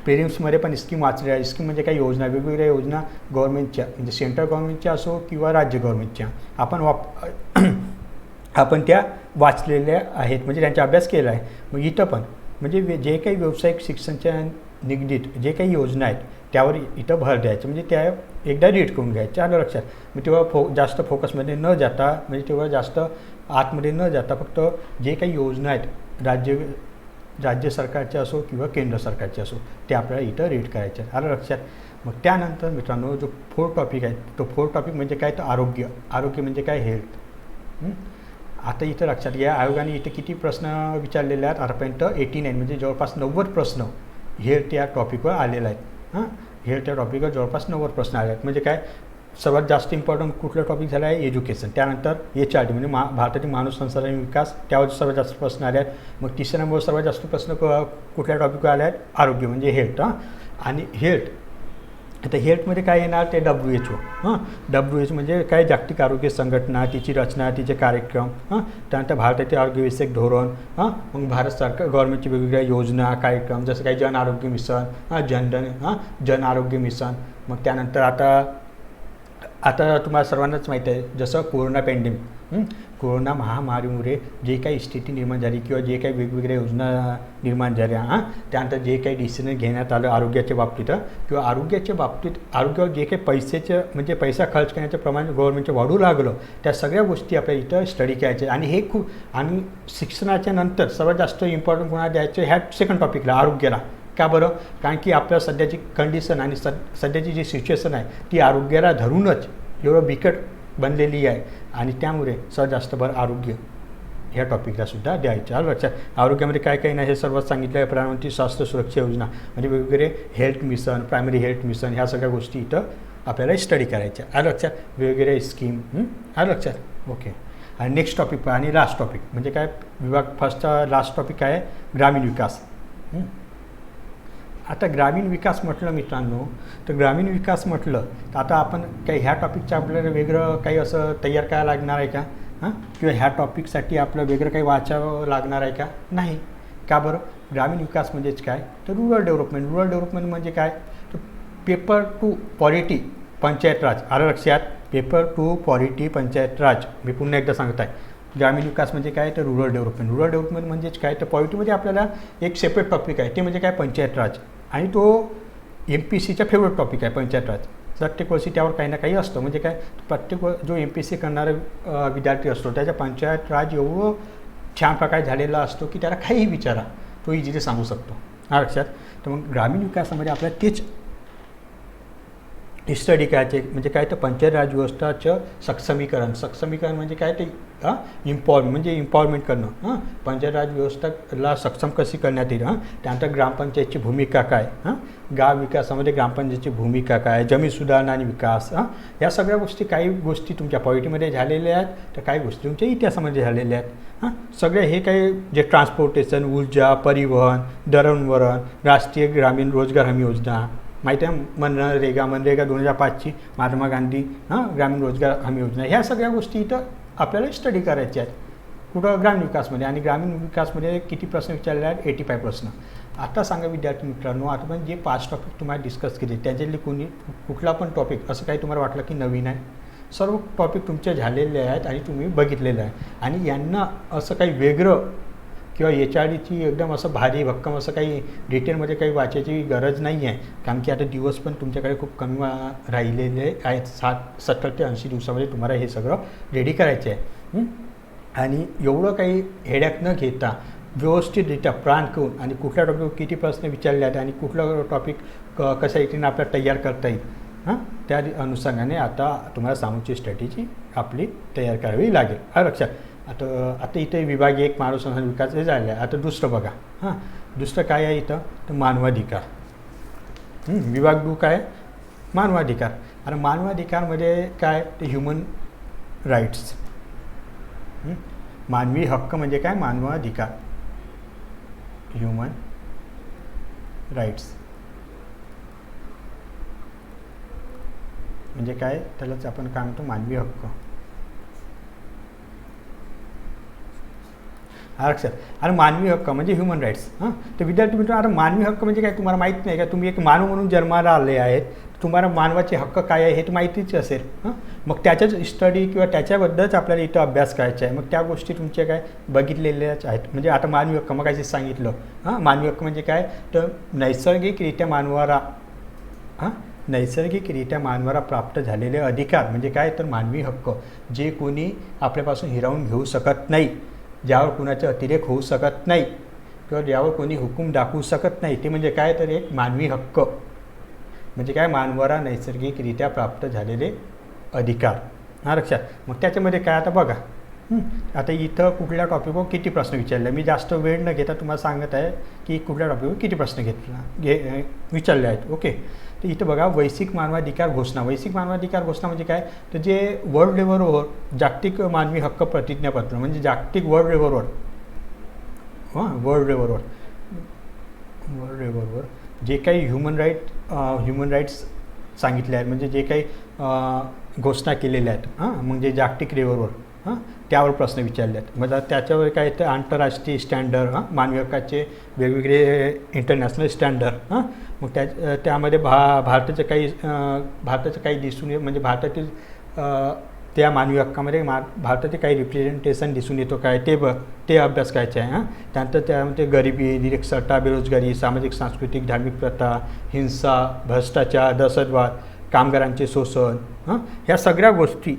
Speaker 1: प्रिलिम्समध्ये पण स्कीम वाचल्या आहे. स्कीम म्हणजे काही योजना, वेगवेगळ्या योजना गव्हर्नमेंटच्या, म्हणजे सेंट्रल गव्हर्नमेंटच्या असो किंवा राज्य गव्हर्नमेंटच्या आपण त्या वाचलेल्या आहेत, म्हणजे त्यांचा अभ्यास केला आहे. मग इथं पण म्हणजे जे काही व्यावसायिक शिक्षणाच्या निगडीत जे काही योजना आहेत त्यावर इथं भर द्यायचं, म्हणजे त्या एकदा रीड करून घ्यायचं. आलं लक्षात. मग तेव्हा जास्त फोकसमध्ये न जाता, म्हणजे तेव्हा जास्त आतमध्ये न जाता फक्त जे काही योजना आहेत राज्य सरकारच्या असो किंवा केंद्र सरकारच्या असो ते आपल्याला इथं रीड करायचे. आलं लक्षात. मग त्यानंतर मित्रांनो जो फोर्थ टॉपिक आहे तो फोर्थ टॉपिक म्हणजे काय, तर आरोग्य म्हणजे काय, हेल्थ. आता इथं लक्षात घ्या, आयोगाने इथे किती प्रश्न विचारलेले आहेत आतापर्यंत, 89 म्हणजे जवळपास 90 प्रश्न हेल्थ या टॉपिकवर आलेला आहेत. हेल्थ या टॉपिकवर जवळपास 90 प्रश्न आले आहेत. म्हणजे काय, सर्वात जास्त इम्पॉर्टंट कुठलं टॉपिक झालं आहे, एज्युकेशन. त्यानंतर HRD म्हणजे भारतातील मानव संसाधन विकास, त्यावर सर्वात जास्त प्रश्न आले आहेत. मग तिसऱ्या नंबरवर सर्वात जास्त प्रश्न कुठल्या टॉपिकवर आले आहेत, आरोग्य म्हणजे हेल्थ. आणि हेल्थ, आता हेल्थमध्ये काय येणार, ते WHO. WHO म्हणजे काय, जागतिक आरोग्य संघटना, तिची रचना, तिचे कार्यक्रम. त्यानंतर भारतातील आरोग्यविषयक धोरण. मग भारत सरकार गव्हर्नमेंटची वेगवेगळ्या योजना, कार्यक्रम, जसं काही जन आरोग्य मिशन, जन आरोग्य मिशन. मग त्यानंतर आता तुम्हाला सर्वांनाच माहीत आहे, जसं कोरोना पॅन्डेमिक, कोरोना महामारीमुळे जे काही स्थिती निर्माण झाली किंवा जे काही वेगवेगळ्या योजना निर्माण झाल्या, त्यानंतर जे काही डिसिजन घेण्यात आलं आरोग्याच्या बाबतीत किंवा आरोग्यावर जे काही म्हणजे पैसा खर्च करण्याचं प्रमाण गव्हर्नमेंटचं वाढू लागलं, त्या सगळ्या गोष्टी आपल्याला इथं स्टडी करायच्या. आणि हे आणि शिक्षणाच्या नंतर सर्वात जास्त इम्पॉर्टंट कोणाला द्यायचं, ह्या सेकंड टॉपिकला, आरोग्याला. का बरं? कारण की आपल्या सध्याची कंडिशन आणि सध्याची जी सिच्युएशन आहे ती आरोग्याला धरूनच एवढं बिकट बनलेली आहे आणि त्यामुळे जास्त भर आरोग्य ह्या टॉपिकला सुद्धा द्यायचं. आलं लक्षात? आरोग्यामध्ये काय काय नाही हे सर्व सांगितलं आहे. प्रधानमंत्री स्वास्थ्य सुरक्षा योजना म्हणजे वेगवेगळे health mission, primary health mission, ह्या सगळ्या गोष्टी इथं आपल्याला स्टडी करायच्या. आलं लक्षात? वेगवेगळे स्कीम. आलं लक्षात? ओके. आणि नेक्स्ट टॉपिक आणि लास्ट टॉपिक म्हणजे काय? विभाग फर्स्टचा लास्ट टॉपिक काय आहे? ग्रामीण विकास. आता ग्रामीण विकास म्हटलं मित्रांनो, तर ग्रामीण विकास म्हटलं तर आता आपण काही ह्या टॉपिकचं आपल्याला वेगळं काही असं तयार करायला लागणार आहे का? किंवा ह्या टॉपिकसाठी आपलं वेगळं काही वाचावं लागणार आहे का? नाही. का बरं? ग्रामीण विकास म्हणजेच काय? तर रुरल डेव्हलपमेंट. रुरल डेव्हलपमेंट म्हणजे काय? तर पेपर टू पॉलिटी पंचायत राज. आलं लक्षात? पेपर टू पॉलिटी पंचायत राज. मी पुन्हा एकदा सांगत आहे. ग्रामीण विकास म्हणजे काय? तर रुरल डेव्हलपमेंट. रुरल डेव्हलपमेंट म्हणजेच काय? तर पॉलिटीमध्ये आपल्याला एक सेपरेट टॉपिक आहे, ते म्हणजे काय? पंचायत राज. आणि तो MPSCचा फेवरेट टॉपिक आहे पंचायत राज. प्रत्येक वर्षी त्यावर काही ना काही असतं. म्हणजे काय? प्रत्येक जो MPSC करणारा विद्यार्थी असतो त्याच्या पंचायत राज एवढं छान प्रकारे झालेला असतो की त्याला काहीही विचारा तो इझिली सांगू शकतो. हा लक्षात? तर मग ग्रामीण विकासामध्ये आपल्याला तेच स्टडी करायचे. म्हणजे काय? तर पंचायत राज व्यवस्थाचं सक्षमीकरण म्हणजे काय? ते इम्पॉवरमेंट करणं. पंचायत राज व्यवस्थेला सक्षम कशी करण्यात येईल. त्यानंतर ग्रामपंचायतची भूमिका काय? गाव विकासामध्ये ग्रामपंचायतची भूमिका काय? जमीन सुधारणा आणि विकास. या सगळ्या गोष्टी, काही गोष्टी तुमच्या पॉलिटीमध्ये झालेल्या आहेत तर काही गोष्टी तुमच्या इतिहासामध्ये झालेल्या आहेत. सगळे हे काही जे ट्रान्सपोर्टेशन, ऊर्जा, परिवहन, दळणवळण, राष्ट्रीय ग्रामीण रोजगार हमी योजना, माहिती आहे? मनरेगा 2005ची महात्मा गांधी ग्रामीण रोजगार हमी योजना, ह्या सगळ्या गोष्टी इथं आपल्याला स्टडी करायच्या आहेत. कुठं? ग्रामीण विकासमध्ये. आणि ग्रामीण विकासमध्ये किती प्रश्न विचारले आहेत? 85 प्रश्न. आता सांगा विद्यार्थी मित्रांनो, आता पण जे 5 टॉपिक तुम्हाला डिस्कस केले त्याच्यातले कुठला पण टॉपिक असं काही तुम्हाला वाटलं की नवीन आहे? सर्व टॉपिक तुमचे झालेले आहेत आणि तुम्ही बघितलेलं आहे. आणि यांना असं काही वेगळं किंवा HRDची एकदम असं भारी भक्कम असं काही डिटेलमध्ये काही वाचायची गरज नाही आहे. कारण की आता दिवस पण तुमच्याकडे खूप कमी राहिलेले आहेत. 70 ते 80 दिवसामध्ये तुम्हाला हे सगळं रेडी करायचं आहे. आणि एवढं काही हेडॅक न घेता व्यवस्थितरित्या प्लॅन करून आणि कुठल्या टॉपिकवर किती प्रश्न विचारले आहेत आणि कुठलं टॉपिक कशा रीतीने आपल्याला तयार करता येईल, त्या अनुषंगाने आता तुम्हाला सामूची स्ट्रॅटेजी आपली तयार करावी लागेल. लक्षात? आता इथे विभाग 1 मानव संसाधन विकास हे झाले आहे. आता दुसरं बघा. दुसरं काय आहे इथं? तर मानवाधिकार. विभाग 2 काय? मानवाधिकार. आणि मानवाधिकारमध्ये काय? ते ह्युमन राईट्स. मानवी हक्क म्हणजे काय? मानवाधिकार, ह्युमन राईट्स म्हणजे काय? त्यालाच आपण काय म्हणतो? मानवी हक्क. लक्षात? आणि मानवी हक्क म्हणजे ह्युमन राईट्स. तर विद्यार्थी मित्र, आता मानवी हक्क म्हणजे काय तुम्हाला माहीत नाही का? तुम्ही एक मानव म्हणून जन्माला आले आहेत, तुम्हाला मानवाचे हक्क काय आहे हे तर माहितीच असेल. मग त्याच्याच स्टडी किंवा त्याच्याबद्दलच आपल्याला इथं अभ्यास करायचा आहे. मग त्या गोष्टी तुमच्या काय बघितलेल्याच आहेत. म्हणजे आता मानवी हक्क मग काय सांगितलं. मानवी हक्क म्हणजे काय? तर नैसर्गिकरित्या मानवाला प्राप्त झालेले अधिकार म्हणजे काय? तर मानवी हक्क, जे कोणी आपल्यापासून हिरावून घेऊ शकत नाही, ज्यावर कुणाचे अतिरेक होऊ शकत नाही किंवा ज्यावर कोणी हुकूम दाखवू शकत नाही, ते म्हणजे काय? तर एक मानवी हक्क म्हणजे काय? मानवाला नैसर्गिकरित्या प्राप्त झालेले अधिकार. लक्षात? मग त्याच्यामध्ये काय? आता बघा, आता इथं कुठल्या टॉपिकवर किती प्रश्न विचारले. मी जास्त वेळ न घेता तुम्हाला सांगत आहे की कुठल्या टॉपिकवर किती प्रश्न विचारले आहेत. ओके. तर इथं बघा, वैश्विक मानवाधिकार घोषणा. वैश्विक मानवाधिकार घोषणा म्हणजे काय? तर जे वर्ल्ड लेवलवर जागतिक मानवी हक्क प्रतिज्ञापत्र म्हणजे जागतिक वर्ल्ड लेवलवर जे काही ह्युमन राईट्स सांगितले आहेत, म्हणजे जे काही घोषणा केलेल्या आहेत, म्हणजे जागतिक लेवलवर त्यावर प्रश्न विचारले आहेत. म्हणजे त्याच्यावर काय येतं? आंतरराष्ट्रीय स्टँडर्ड, मानवी हक्काचे वेगवेगळे इंटरनॅशनल स्टँडर्ड. मग त्यामध्ये भारताचं काही दिसून म्हणजे भारतातील त्या मानवी हक्कामध्ये भारताचे काही रिप्रेझेंटेशन दिसून येतो काय ते अभ्यास करायचे आहे. त्यानंतर त्यामध्ये गरिबी, निरक्षरता, बेरोजगारी, सामाजिक सांस्कृतिक धार्मिक प्रथा, हिंसा, भ्रष्टाचार, दहशतवाद, कामगारांचे शोषण, ह्या सगळ्या गोष्टी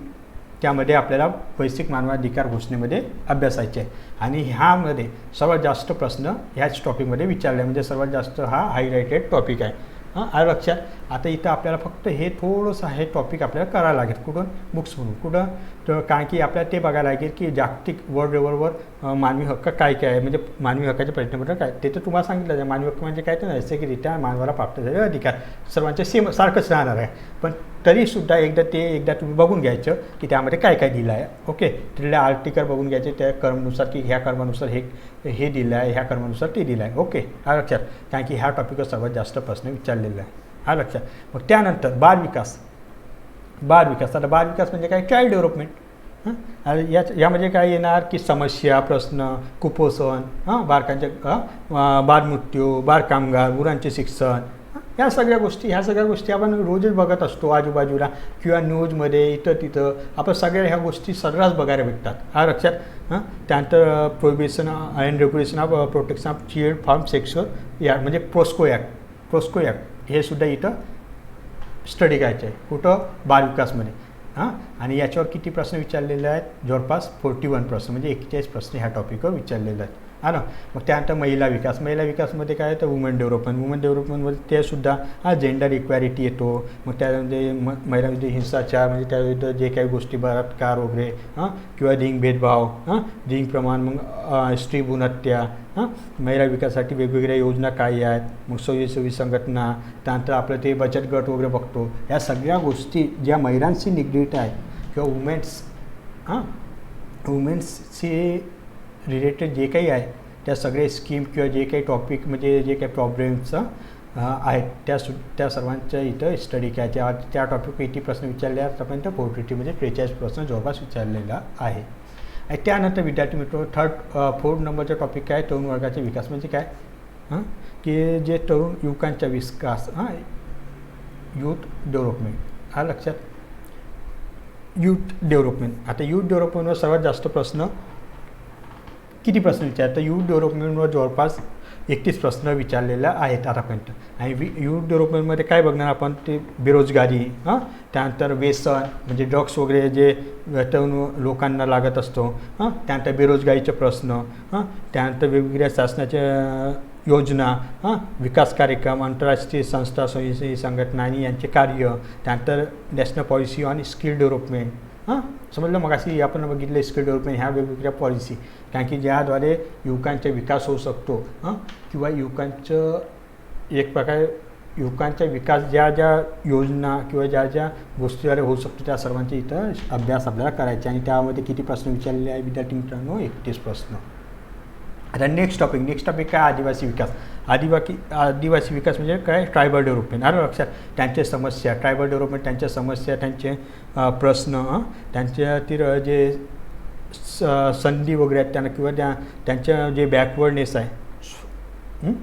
Speaker 1: त्यामध्ये आपल्याला वैश्विक मानवाधिकार घोषणेमध्ये अभ्यासायचे आहे. आणि ह्यामध्ये सर्वात जास्त प्रश्न ह्याच टॉपिकमध्ये विचारले, म्हणजे सर्वात जास्त हा हायलाइटेड टॉपिक आहे. आलं लक्षात. आता इथं आपल्याला फक्त हे थोडंसं हे टॉपिक आपल्याला करायला लागेल. कुठून? बुक्समधून. कुठं? तर कारण की आपल्याला ते बघायला लागेल की जागतिक वर्ल्ड लेवलवर मानवी हक्क काय काय आहे, म्हणजे मानवी हक्काच्या प्रश्नाबद्दल काय. ते तर तुम्हाला सांगितलं आहे. मानवी हक्क म्हणजे काय, तर नैसर्गिकरित्या मानवाला प्राप्त झालेले अधिकार सर्वांचे सेम सारखंच राहणार आहे. पण तरीसुद्धा एकदा तुम्ही बघून घ्यायचं की त्यामध्ये काय काय दिलं आहे. ओके, तिथले आर्टिकल बघून घ्यायचे त्या कर्मानुसार की ह्या कर्मानुसार हे दिलं आहे, ह्या कर्मानुसार ते दिलं आहे. ओके, हा लक्षात. कारण की ह्या टॉपिकवर सर्वात जास्त प्रश्न विचारलेला आहे. हा लक्षात. मग त्यानंतर बालविकास. आता बालविकास म्हणजे काय? Child development. यामध्ये काय येणार की समस्या, प्रश्न, कुपोषण, बालकांचे बालमृत्यू, बालकामगार, मुलांचे शिक्षण, ह्या सगळ्या गोष्टी आपण रोजच बघत असतो आजूबाजूला किंवा न्यूजमध्ये इथं तिथं आपण सगळ्या ह्या गोष्टी सर्रास बघायला भेटतात. हा लक्षात. त्यानंतर prohibition and regulation of protection of child from sexual act म्हणजे पोस्को ॲक्ट हे सुद्धा इथं स्टडी करायचं आहे. कुठं? बालविकासमध्ये. आणि याच्यावर किती प्रश्न विचारलेले आहेत? जवळपास 41 प्रश्न, म्हणजे 41 प्रश्न ह्या टॉपिकवर विचारलेले आहेत. ना. मग त्यानंतर महिला विकासमध्ये काय आहे तर वुमन डेव्हलपमेंटमध्ये ते सुद्धा जेंडर इक्वॅलिटी येतो. मग त्यामध्ये महिलांविरुद्ध हिंसाचार, म्हणजे त्याविरुद्ध जे काही गोष्टी बलात्कार वगैरे किंवा लिंग भेदभाव, लिंग प्रमाण, मग स्त्री भ्रूणहत्या, महिला विकासासाठी वेगवेगळ्या योजना काय आहेत, मग स्वयंसेवी संघटना, त्यानंतर आपलं ते बचत गट वगैरे बघतो. या सगळ्या गोष्टी ज्या महिलांशी निगडीत आहेत किंवा वुमेन्सशी रिलेटेड जे काही आहे त्या सगळे स्कीम किंवा जे काही टॉपिक म्हणजे जे काही प्रॉब्लेम्स आहेत त्या सर्वांच्या इथं स्टडी करायचे. त्या टॉपिक 80 प्रश्न विचारले आतापर्यंत 43 म्हणजे 43 प्रश्न जवळपास विचारलेला आहे. आणि त्यानंतर विद्यार्थी मित्र 4 नंबरचा टॉपिक काय? तरुण वर्गाचे विकास म्हणजे काय? की जे तरुण युवकांचा विकास, यूथ डेव्हलपमेंट. हा लक्षात. Youth development. आता यूथ डेव्हलपमेंटवर सर्वात जास्त प्रश्न किती प्रश्न विचारतात? तर यूथ डेव्हलपमेंटवर जवळपास 31 प्रश्न विचारलेला आहेत आतापर्यंत. आणि यूथ डेव्हलपमेंटमध्ये काय बघणार आपण? ते बेरोजगारी, त्यानंतर व्यसन म्हणजे ड्रग्स वगैरे जे तरुण लोकांना लागत असतो, त्यानंतर बेरोजगारीचे प्रश्न, त्यानंतर वेगवेगळ्या शासनाच्या योजना, विकास कार्यक्रम, आंतरराष्ट्रीय संस्था, स्वयंसेवी संघटना आणि यांचे कार्य, त्यानंतर national policy on skill development. समजलं. मग अशी आपण बघितलं स्किल डेव्हलपमेंट ह्या वेगवेगळ्या पॉलिसी, कारण की ज्याद्वारे युवकांचा विकास होऊ शकतो किंवा युवकांचा विकास ज्या योजना किंवा ज्या गोष्टीद्वारे होऊ शकतो त्या सर्वांचे इथं अभ्यास आपल्याला करायचे. आणि त्यामध्ये किती प्रश्न विचारलेले आहे विद्यार्थी मित्रांनो? 31 प्रश्न. आता नेक्स्ट टॉपिक काय? आदिवासी विकास म्हणजे काय? Tribal development. आलं लक्षात. त्यांच्या समस्या, ट्रायबल डेव्हलपमेंट, त्यांच्या समस्या, त्यांचे प्रश्न, त्यांच्यातील जे संधी वगैरे आहेत त्यांना किंवा त्यांच्या जे बॅकवर्डनेस आहे,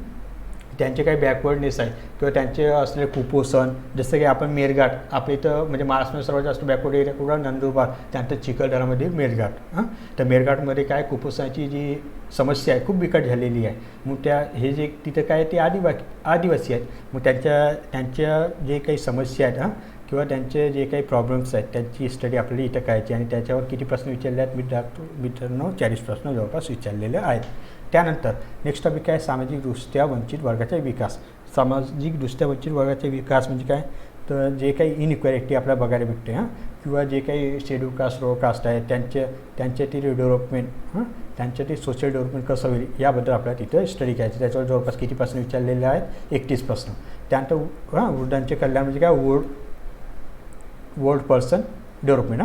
Speaker 1: त्यांचे काही बॅकवर्डनेस आहे किंवा त्यांचे असलेले कुपोषण, जसं की आपण मेळघाट, आपल्या इथं म्हणजे महाराष्ट्रात सर्वात जास्त बॅकवर्ड एरिया कुठला? नंदुरबार, त्यानंतर चिखलदरामध्ये मेळघाट. तर मेळघाटमध्ये काय कुपोषणाची जी समस्या आहे खूप बिकट झालेली आहे. मग हे तिथं काय ते आदिवासी आहेत. मग त्यांच्या जे काही समस्या आहेत किंवा त्यांचे जे काही प्रॉब्लेम्स आहेत त्यांची स्टडी आपल्याला इथं करायची. आणि त्याच्यावर किती प्रश्न विचारले आहेत मित्रांनो? 40 प्रश्न जवळपास विचारलेले आहेत. त्यानंतर नेक्स्ट टॉपिक आहे सामाजिकदृष्ट्या वंचित वर्गाचा विकास. सामाजिकदृष्ट्या वंचित वर्गाचा विकास म्हणजे काय? तर जे काही इनइक्वॅलिटी आपल्याला बघायला भेटते किंवा जे काही शेड्यूल कास्ट, लो कास्ट आहे त्यांच्यातील डेव्हलपमेंट, त्यांच्यातील सोशल डेव्हलपमेंट कसं होईल याबद्दल आपल्याला तिथं स्टडी करायची. त्याच्यावर जवळपास किती प्रश्न विचारलेले आहेत? 31 प्रश्न. त्यानंतर वृद्धांचे कल्याण म्हणजे काय? Old person development.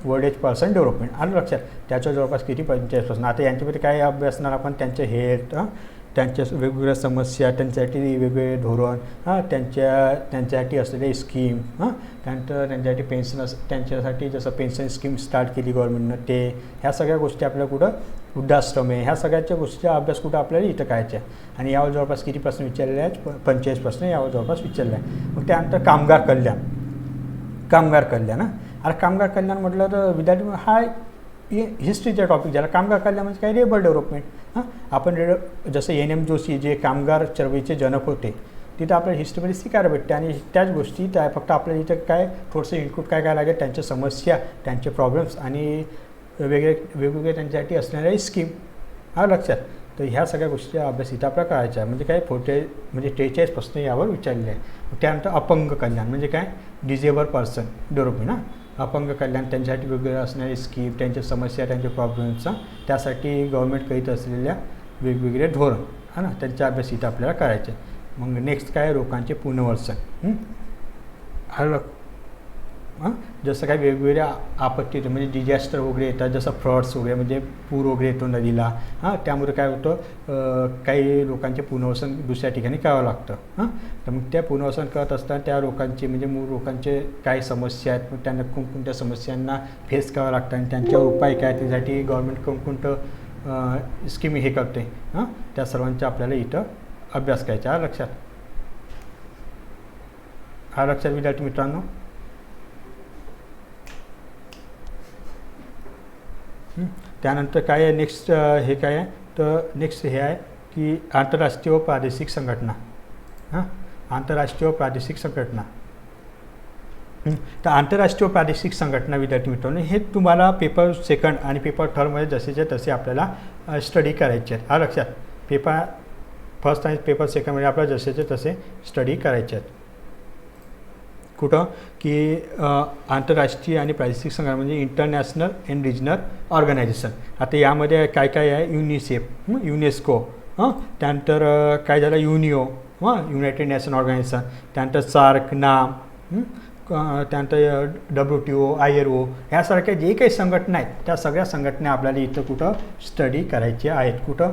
Speaker 1: Old age person development. आलं लक्षात. त्याच्यावर जवळपास किती 45 प्रश्न. आता यांच्यामध्ये काय अभ्यासणार आपण? त्यांचे हेल्थ, त्यांच्या वेगवेगळ्या समस्या, त्यांच्यासाठी वेगवेगळे धोरण, त्यांच्यासाठी असलेले स्कीम, त्यानंतर त्यांच्यासाठी त्यांच्यासाठी जसं पेन्शन स्कीम स्टार्ट केली गव्हर्नमेंटनं ते, ह्या सगळ्या गोष्टी आपल्याला कुठं? वृद्धाश्रम आहे. ह्या सगळ्याच्या गोष्टीचा अभ्यास कुठं आपल्याला इथं करायचा आहे. आणि यावर जवळपास किती प्रश्न विचारलेले आहेत? 45 प्रश्न यावर जवळपास विचारले आहे. मग त्यानंतर कामगार कल्याण. अरे कामगार कल्याण म्हटलं तर विद्यार्थी हा हिस्ट्रीचा टॉपिक झाला. कामगार कल्याण म्हणजे काय? Labour development. आपण जसं NM जोशी जे कामगार चळवळीचे जनक होते, तिथं आपल्याला हिस्ट्रीमध्ये शिकायला भेटते आणि त्याच गोष्टी त्या फक्त आपल्याला इथं काय थोडंसं इनपुट काय काय लागेल, त्यांच्या समस्या, त्यांचे प्रॉब्लेम्स आणि वेगवेगळे त्यांच्यासाठी असणाऱ्या स्कीम लक्षात. तर ह्या सगळ्या गोष्टीचा अभ्यास इथं आपल्याला करायचा आहे. म्हणजे काय 43 प्रश्न यावर विचारलेले आहे. त्यानंतर अपंग कल्याण म्हणजे काय, डिजेबल पर्सन डेव्हलपमेंट अपंग कल्याण, त्यांच्यासाठी वेगवेगळ्या असणारे स्कीम, त्यांच्या समस्या, त्यांचे प्रॉब्लेम्सचा, त्यासाठी गव्हर्नमेंट करीत असलेल्या वेगवेगळे धोरण ना, त्यांचा अभ्यास इथं आपल्याला करायचा आहे. मग नेक्स्ट काय, रोगांचे पुनर्वसन. जसं काय वेगवेगळ्या आपत्ती म्हणजे डिझास्टर वगैरे येतात, जसं फ्लड्स वगैरे म्हणजे पूर वगैरे येतो नदीला, त्यामुळे काय होतं, काही लोकांचे पुनर्वसन दुसऱ्या ठिकाणी करावं लागतं. तर मग त्या पुनर्वसन करत असताना त्या लोकांचे म्हणजे मूळ लोकांचे काय समस्या आहेत, मग त्यांना कोणकोणत्या समस्यांना फेस करावं लागतं आणि त्यांच्यावर उपाय काय, त्यासाठी गव्हर्नमेंट कोणकोणतं स्कीम हे करते, त्या सर्वांचा आपल्याला इथं अभ्यास करायचा. लक्षात विद्यार्थी मित्रांनो. त्यानंतर काय आहे नेक्स्ट, हे काय आहे तर नेक्स्ट हे आहे की आंतरराष्ट्रीय व प्रादेशिक संघटना. आंतरराष्ट्रीय व प्रादेशिक संघटना. तर आंतरराष्ट्रीय व प्रादेशिक संघटना विद्यार्थी मित्रांनो, हे तुम्हाला पेपर सेकंड आणि पेपर थर्डमध्ये जसेचे तसे आपल्याला स्टडी करायचे आहेत. लक्षात. पेपर फर्स्ट आणि पेपर सेकंडमध्ये आपल्याला जसेचे तसे स्टडी करायचे आहेत. कुठं की आंतरराष्ट्रीय आणि प्रादेशिक संघटना म्हणजे इंटरनॅशनल अँड रिजनल ऑर्गनायझेशन. आता यामध्ये काय काय आहे, युनिसेफ, युनेस्को, त्यानंतर काय झालं युनिओ, युनायटेड नॅशन ऑर्गनायझेशन, त्यानंतर सार्क, नाम, त्यानंतर WTO, ILO, ह्यासारख्या जे काही संघटना आहेत त्या सगळ्या संघटना आपल्याला इथं कुठं स्टडी करायच्या आहेत. कुठं,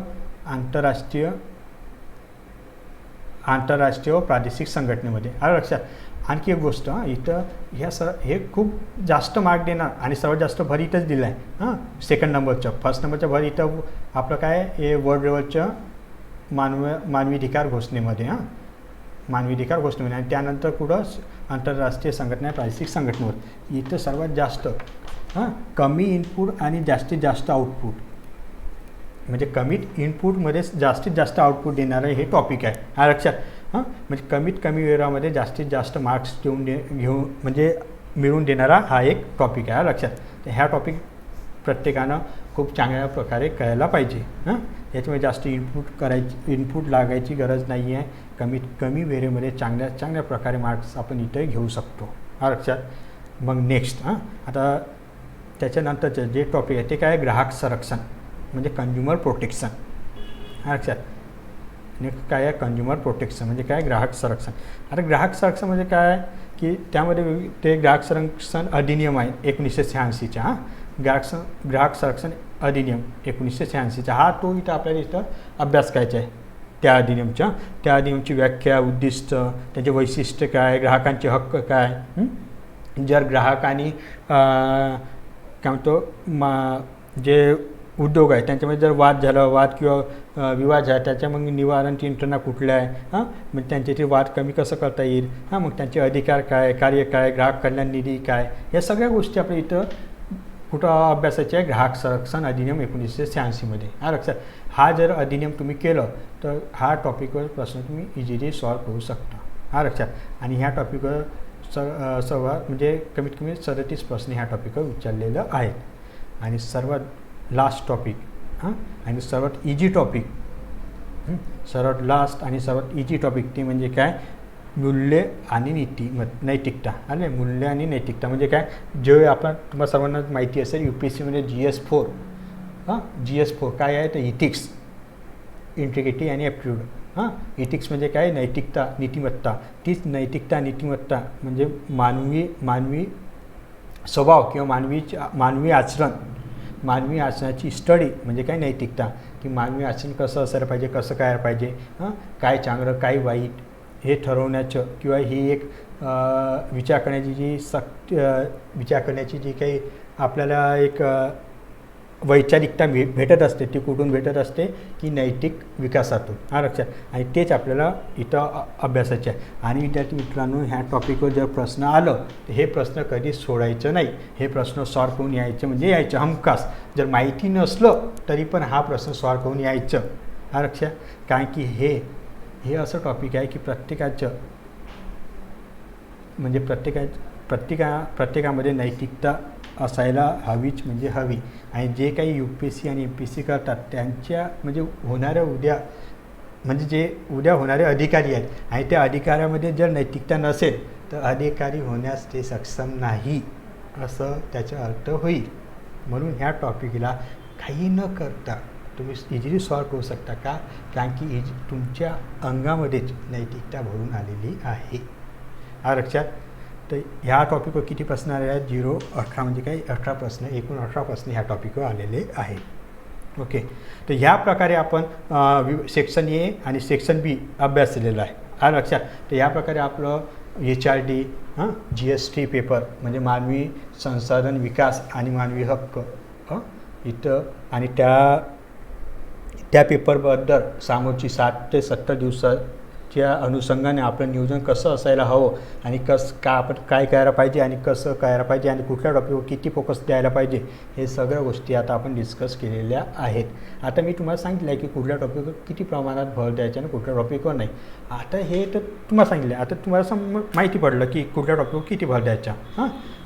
Speaker 1: आंतरराष्ट्रीय व प्रादेशिक संघटनेमध्ये. लक्षात. आणखी एक गोष्ट, इथं हे खूप जास्त मार्क देणार आणि सर्वात जास्त भर इथंच दिला आहे. सेकंड नंबरचं, फर्स्ट नंबरचं भर इथं आपलं काय हे वर्ल्ड लेवलच्या मानवी अधिकार घोषणेमध्ये, मानवी अधिकार घोषणेमध्ये, आणि त्यानंतर कुठं आंतरराष्ट्रीय संघटना, प्रादेशिक संघटनेवर. इथं सर्वात जास्त कमी इनपुट आणि जास्तीत जास्त आउटपुट, म्हणजे कमीत इनपुटमध्ये जास्तीत जास्त आउटपुट देणारं हे टॉपिक आहे. लक्षात. म्हणजे कमीत कमी वेळामध्ये जास्तीत जास्त मार्क्स घेऊन म्हणजे मिळवून देणारा हा एक टॉपिक आहे. लक्षात. तर ह्या टॉपिक प्रत्येकानं खूप चांगल्या प्रकारे करायला पाहिजे. याच्यामध्ये जास्त इनपुट लागायची गरज नाही आहे. कमीत कमी वेळेमध्ये चांगल्या प्रकारे मार्क्स आपण इथे घेऊ शकतो. लक्षात. मग नेक्स्ट आता त्याच्यानंतरचं जे टॉपिक आहे ते काय, ग्राहक संरक्षण म्हणजे कंझ्युमर प्रोटेक्शन. लक्षात. नेक्स्ट काय आहे, कंझ्युमर प्रोटेक्शन म्हणजे काय, ग्राहक संरक्षण. आता ग्राहक संरक्षण म्हणजे काय की त्यामध्ये ते ग्राहक संरक्षण अधिनियम आहे 1986चा. ग्राहक संरक्षण अधिनियम 1986चा तो इथं आपल्याला इथं अभ्यास करायचा आहे. त्या अधिनियमची व्याख्या, उद्दिष्ट, त्याचे वैशिष्ट्य काय, ग्राहकांचे हक्क काय. जर ग्राहकांनी काय म्हणतो जे उद्योग आहे त्यांच्यामध्ये जर वाद किंवा विवाद झाला, त्याच्या मग निवारण यंत्रणा कुठल्या आहे, मग त्यांच्यातील वाद कमी कसं करता येईल, मग त्यांचे अधिकार काय, कार्य काय, ग्राहक कल्याण निधी काय, या सगळ्या गोष्टी आपल्या इथं कुठं अभ्यासाचे आहे, ग्राहक संरक्षण अधिनियम 1986मध्ये. लक्षात. हा जर अधिनियम तुम्ही केलं तर हा टॉपिकवर प्रश्न तुम्ही इझिली सॉल्व करू शकता. लक्षात. आणि ह्या टॉपिकवर सर्वात म्हणजे कमीत कमी 37 प्रश्न ह्या टॉपिकवर विचारलेलं आहेत. आणि सर्वात लास्ट टॉपिक आणि सर्वात इजी टॉपिक, सर्वात लास्ट आणि सर्वात इजी टॉपिक ते म्हणजे काय, मूल्य आणि नैतिकता. आणि मूल्य आणि नैतिकता म्हणजे काय, जे आपण तुम्हाला सर्वांना माहिती असेल UPSCमध्ये GS4 काय आहे तर इथिक्स, इंटिग्रिटी आणि ॲप्टिट्यूड. इथिक्स म्हणजे काय, नैतिकता, नीतिमत्ता. तीच नैतिकता नीतिमत्ता म्हणजे मानवी स्वभाव किंवा मानवी आचरणाची स्टडी म्हणजे काय, नैतिकता. की मानवी आचरण कसं असायला पाहिजे, कसं करायला पाहिजे, काय चांगलं काय वाईट हे ठरवण्याचं किंवा ही एक विचार करण्याची जी काही आपल्याला एक वैचारिकता भेटत असते ती कुठून भेटत असते की नैतिक विकासातून. लक्षात. आणि तेच आपल्याला इथं अभ्यासाचे आहे. आणि विद्यार्थी मित्रांनो, ह्या टॉपिकवर जर प्रश्न आलं तर हे प्रश्न कधीच सोडायचं नाही. हे प्रश्न सॉल्व करून यायचं म्हणजे यायचं हमखास. जर माहिती नसलं तरी पण हा प्रश्न सॉल्व करून यायचं. लक्षात. कारण की हे हे असं टॉपिक आहे की प्रत्येकाचं म्हणजे प्रत्येकामध्ये नैतिकता असायला हवीच म्हणजे हवी. आणि जे काही UPSC आणि MPSC करतात त्यांच्या म्हणजे उद्या होणारे अधिकारी आहेत आणि त्या अधिकाऱ्यामध्ये जर नैतिकता नसेल तर अधिकारी होण्यास ते सक्षम नाही असं त्याचा अर्थ होईल. म्हणून ह्या टॉपिकला काही न करता तुम्ही इझिली सॉल्व करू शकता. कारण की तुमच्या अंगामध्येच नैतिकता भरून आलेली आहे. हा लक्षात. तर ह्या टॉपिकवर किती प्रश्न आलेले आहेत? 0, 18 म्हणजे काही 18 प्रश्न, एकूण 18 प्रश्न ह्या टॉपिकवर आलेले आहेत. ओके. तर ह्या प्रकारे आपण सेक्शन A आणि सेक्शन B अभ्यासलेला आहे. हा लक्षात. तर ह्या प्रकारे आपलं HRD GST पेपर म्हणजे मानवी संसाधन विकास आणि मानवी हक्क इथं आणि त्या पेपरबद्दल समोरची 7 ते 70 दिवसाच्या अनुषंगाने आपलं नियोजन कसं असायला हवं आणि आपण काय करायला पाहिजे आणि कसं करायला पाहिजे आणि कुठल्या टॉपिकवर किती फोकस द्यायला पाहिजे हे सगळ्या गोष्टी आता आपण डिस्कस केलेल्या आहेत. आता मी तुम्हाला सांगितलं आहे की कुठल्या टॉपिकवर किती प्रमाणात भर द्यायचा आणि कुठल्या टॉपिकवर नाही. आता हे तर तुम्हाला सांगितलं आहे. आता तुम्हाला माहिती पडलं की कुठल्या टॉपिकवर किती भर द्यायचा.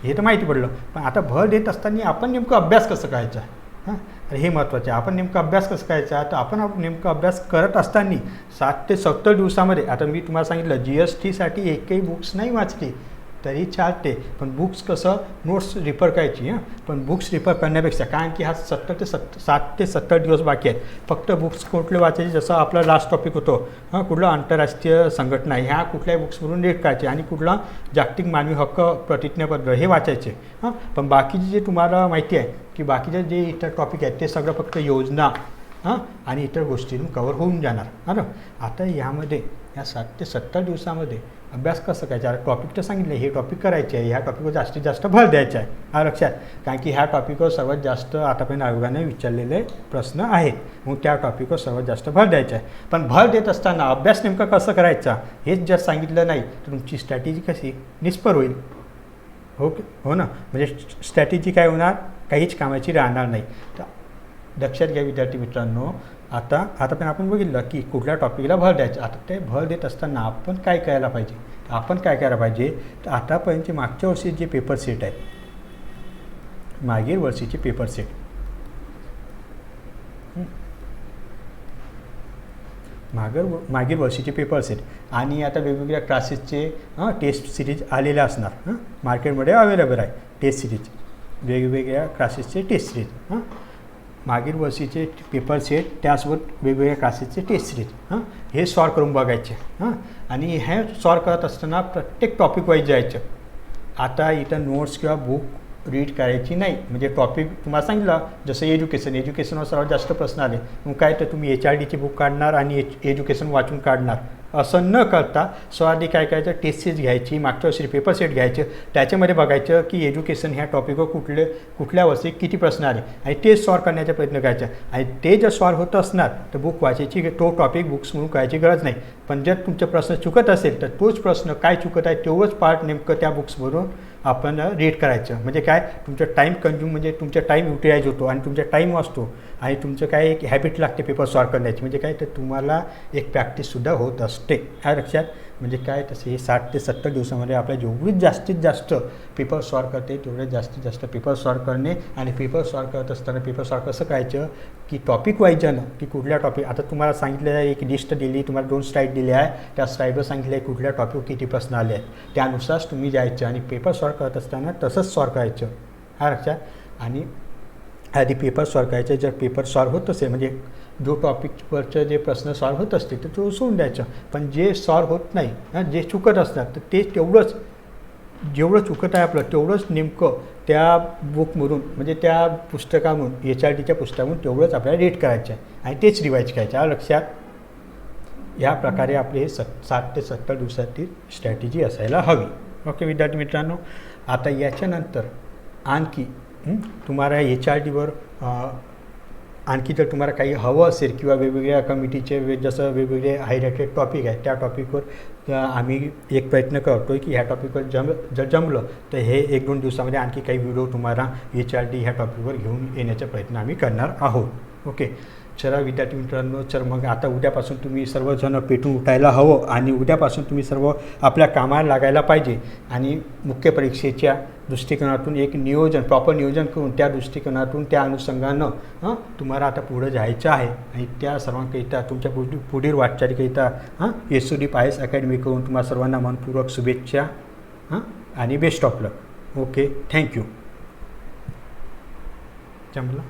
Speaker 1: हे तर माहिती पडलं. पण आता भर देत असताना आपण नेमकं अभ्यास कसं करायचा हे महत्त्वाचं आहे. आपण नेमका अभ्यास कसं करायचा. तर आपण नेमका अभ्यास करत असताना 7 ते 70 दिवसामध्ये आता मी तुम्हाला सांगितलं GSTसाठी एकही बुक्स नाही वाचली तरी चालते. पण बुक्स कसं नोट्स रिफर करायची. पण बुक्स रिफर करण्यापेक्षा कारण की हा 7 ते 70 दिवस बाकी आहेत. फक्त बुक्स कुठले वाचायचे जसं आपला लास्ट टॉपिक होतो कुठलं आंतरराष्ट्रीय संघटना ह्या कुठल्याही बुक्सवरून रीड करायचे आणि कुठला जागतिक मानवी हक्क प्रतिज्ञापत्र हे वाचायचे. पण बाकीचे जे तुम्हाला माहिती आहे की बाकीचे जे इतर टॉपिक आहेत ते सगळं फक्त योजना आणि इतर गोष्टींतून कवर होऊन जाणार. आता यामध्ये या 7 ते 70 दिवसामध्ये अभ्यास कसं करायचा. टॉपिक तर सांगितलं हे टॉपिक करायचे आहे. ह्या टॉपिकवर जास्तीत जास्त भर द्यायचा आहे. हा लक्षात. कारण की ह्या टॉपिकवर सर्वात जास्त आतापर्यंत आयोगाने विचारलेले प्रश्न आहेत. मग त्या टॉपिकवर सर्वात जास्त भर द्यायचा आहे. पण भर देत असताना अभ्यास नेमका कसं करायचा हेच जर सांगितलं नाही तर तुमची स्ट्रॅटेजी कशी निष्फळ होईल. हो ना. म्हणजे स्ट्रॅटेजी काय होणार काहीच कामाची राहणार नाही. तर लक्षात घ्या विद्यार्थी मित्रांनो. आता पण आपण बघितलं की कुठल्या टॉपिकला भर द्यायचं. आता ते भर देत असताना आपण काय करायला पाहिजे. तर आतापर्यंतचे मागच्या वर्षी जे पेपर सेट आहेत मागील वर्षीचे पेपर सेट मागील वर्षीचे पेपर सेट आणि आता वेगवेगळ्या क्लासेसचे टेस्ट सिरीज आलेल्या असणार. मार्केटमध्ये अवेलेबल आहे टेस्ट सिरीज वेगवेगळ्या क्लासेसचे टेस्ट सिरीज. मागील वर्षीचे पेपर सेट त्यासोबत वेगवेगळ्या क्लासेसचे टेस्ट सिरीज हे सॉल्व करून बघायचे. आणि हे सॉल्व करत असताना प्रत्येक टॉपिक वाईज जायचं. आता इथं नोट्स किंवा बुक रीड करायची नाही. म्हणजे टॉपिक तुम्हाला सांगितलं जसं एज्युकेशनवर सर्वात जास्त प्रश्न आले मग काय तर तुम्ही HRDची बुक काढणार आणि एज्युकेशन वाचून काढणार असं न करता स्वादी काय करायचं टेस्ट सीरीज घ्यायची. मागच्या वर्षी पेपर सेट घ्यायचे त्याच्यामध्ये बघायचं की एज्युकेशन ह्या टॉपिकवर कुठल्या वर्षी किती प्रश्न आले आणि ते सॉल्व करण्याचा प्रयत्न करायचा. आणि ते जर सॉल्व होत असणार तर बुक वाचायची तो टॉपिक बुक्स म्हणून करायची गरज नाही. पण जर तुमचे प्रश्न चुकत असेल तर तोच प्रश्न काय चुकत आहे तेवढंच पार्ट नेमकं त्या बुक्सवरून आपण रीड करायचं. म्हणजे काय तुमचं टाईम कंझ्युम म्हणजे तुमचा टाईम युटिलाइज होतो आणि तुमचा टाईम वाचतो आणि तुमचं काय एक हॅबिट लागते पेपर सॉल्व करण्याची. म्हणजे काय तर तुम्हाला एक प्रॅक्टिससुद्धा होत असते. ह्या लक्षात. म्हणजे काय तसे हे 60 ते 70 दिवसामध्ये आपल्या जेवढीच जास्तीत जास्त पेपर सॉल्व करते तेवढे जास्तीत जास्त पेपर सॉल्व करणे. आणि पेपर सॉल्व करत असताना पेपर सॉल्व कसं करायचं की टॉपिक वाईज जाणं की कुठल्या टॉपिक. आता तुम्हाला सांगितलेलं आहे एक लिस्ट दिली तुम्हाला 2 स्लाईड दिल्या आहे. त्या स्लाईडवर सांगितलं आहे कुठल्या टॉपिकवर किती प्रश्न आले आहेत. त्यानुसारच तुम्ही जायचं आणि पेपर सॉल्व करत असताना तसंच सॉल्व करायचं. हा लक्षात. आणि आधी पेपर सॉल्व करायचे. जर पेपर सॉल्व होत असेल म्हणजे जो टॉपिकवरचं जे प्रश्न सॉल्व होत असते तर तो सोडून द्यायचं. पण जे सॉल्व होत नाही जे चुकत असतात तर ते तेवढंच जेवढं चुकत आहे आपलं तेवढंच नेमकं त्या बुकमधून म्हणजे त्या पुस्तकामधून HRDच्या पुस्तकामधून तेवढंच आपल्याला रीड करायचं आहे आणि तेच रिवाईज करायचं. हा लक्षात. ह्या प्रकारे आपले हे 60 ते 70 दिवसातील स्ट्रॅटेजी असायला हवी. ओके विद्यार्थी मित्रांनो. आता याच्यानंतर आणखी तुम्हाला HRDवर आणखी जर तुम्हाला काही हवं असेल किंवा वेगवेगळ्या कमिटीचे जसं वेगवेगळे हायलाइटेड टॉपिक आहेत त्या टॉपिकवर आम्ही एक प्रयत्न करतो आहे की ह्या टॉपिकवर जर जमलं तर हे 1-2 दिवसामध्ये आणखी काही व्हिडिओ तुम्हाला HRD ह्या टॉपिकवर घेऊन येण्याचा प्रयत्न आम्ही करणार आहोत. ओके. चला विद्यार्थी मित्रांनो, चल मग आता उद्यापासून तुम्ही सर्वजण पेटून उठायला हवं आणि उद्यापासून तुम्ही सर्व आपल्या कामाला लागायला पाहिजे आणि मुख्य परीक्षेच्या दृष्टिकोनातून एक नियोजन, प्रॉपर नियोजन करून त्या दृष्टिकोनातून त्या अनुषंगानं तुम्हाला आता पुढं जायचं आहे आणि त्या सर्वांकरिता तुमच्या पुढील वाटचालीकरिता SOD IAS अकॅडमीकडून तुम्हाला सर्वांना मनपूर्वक शुभेच्छा आणि best of luck. Okay, thank you. जमलं.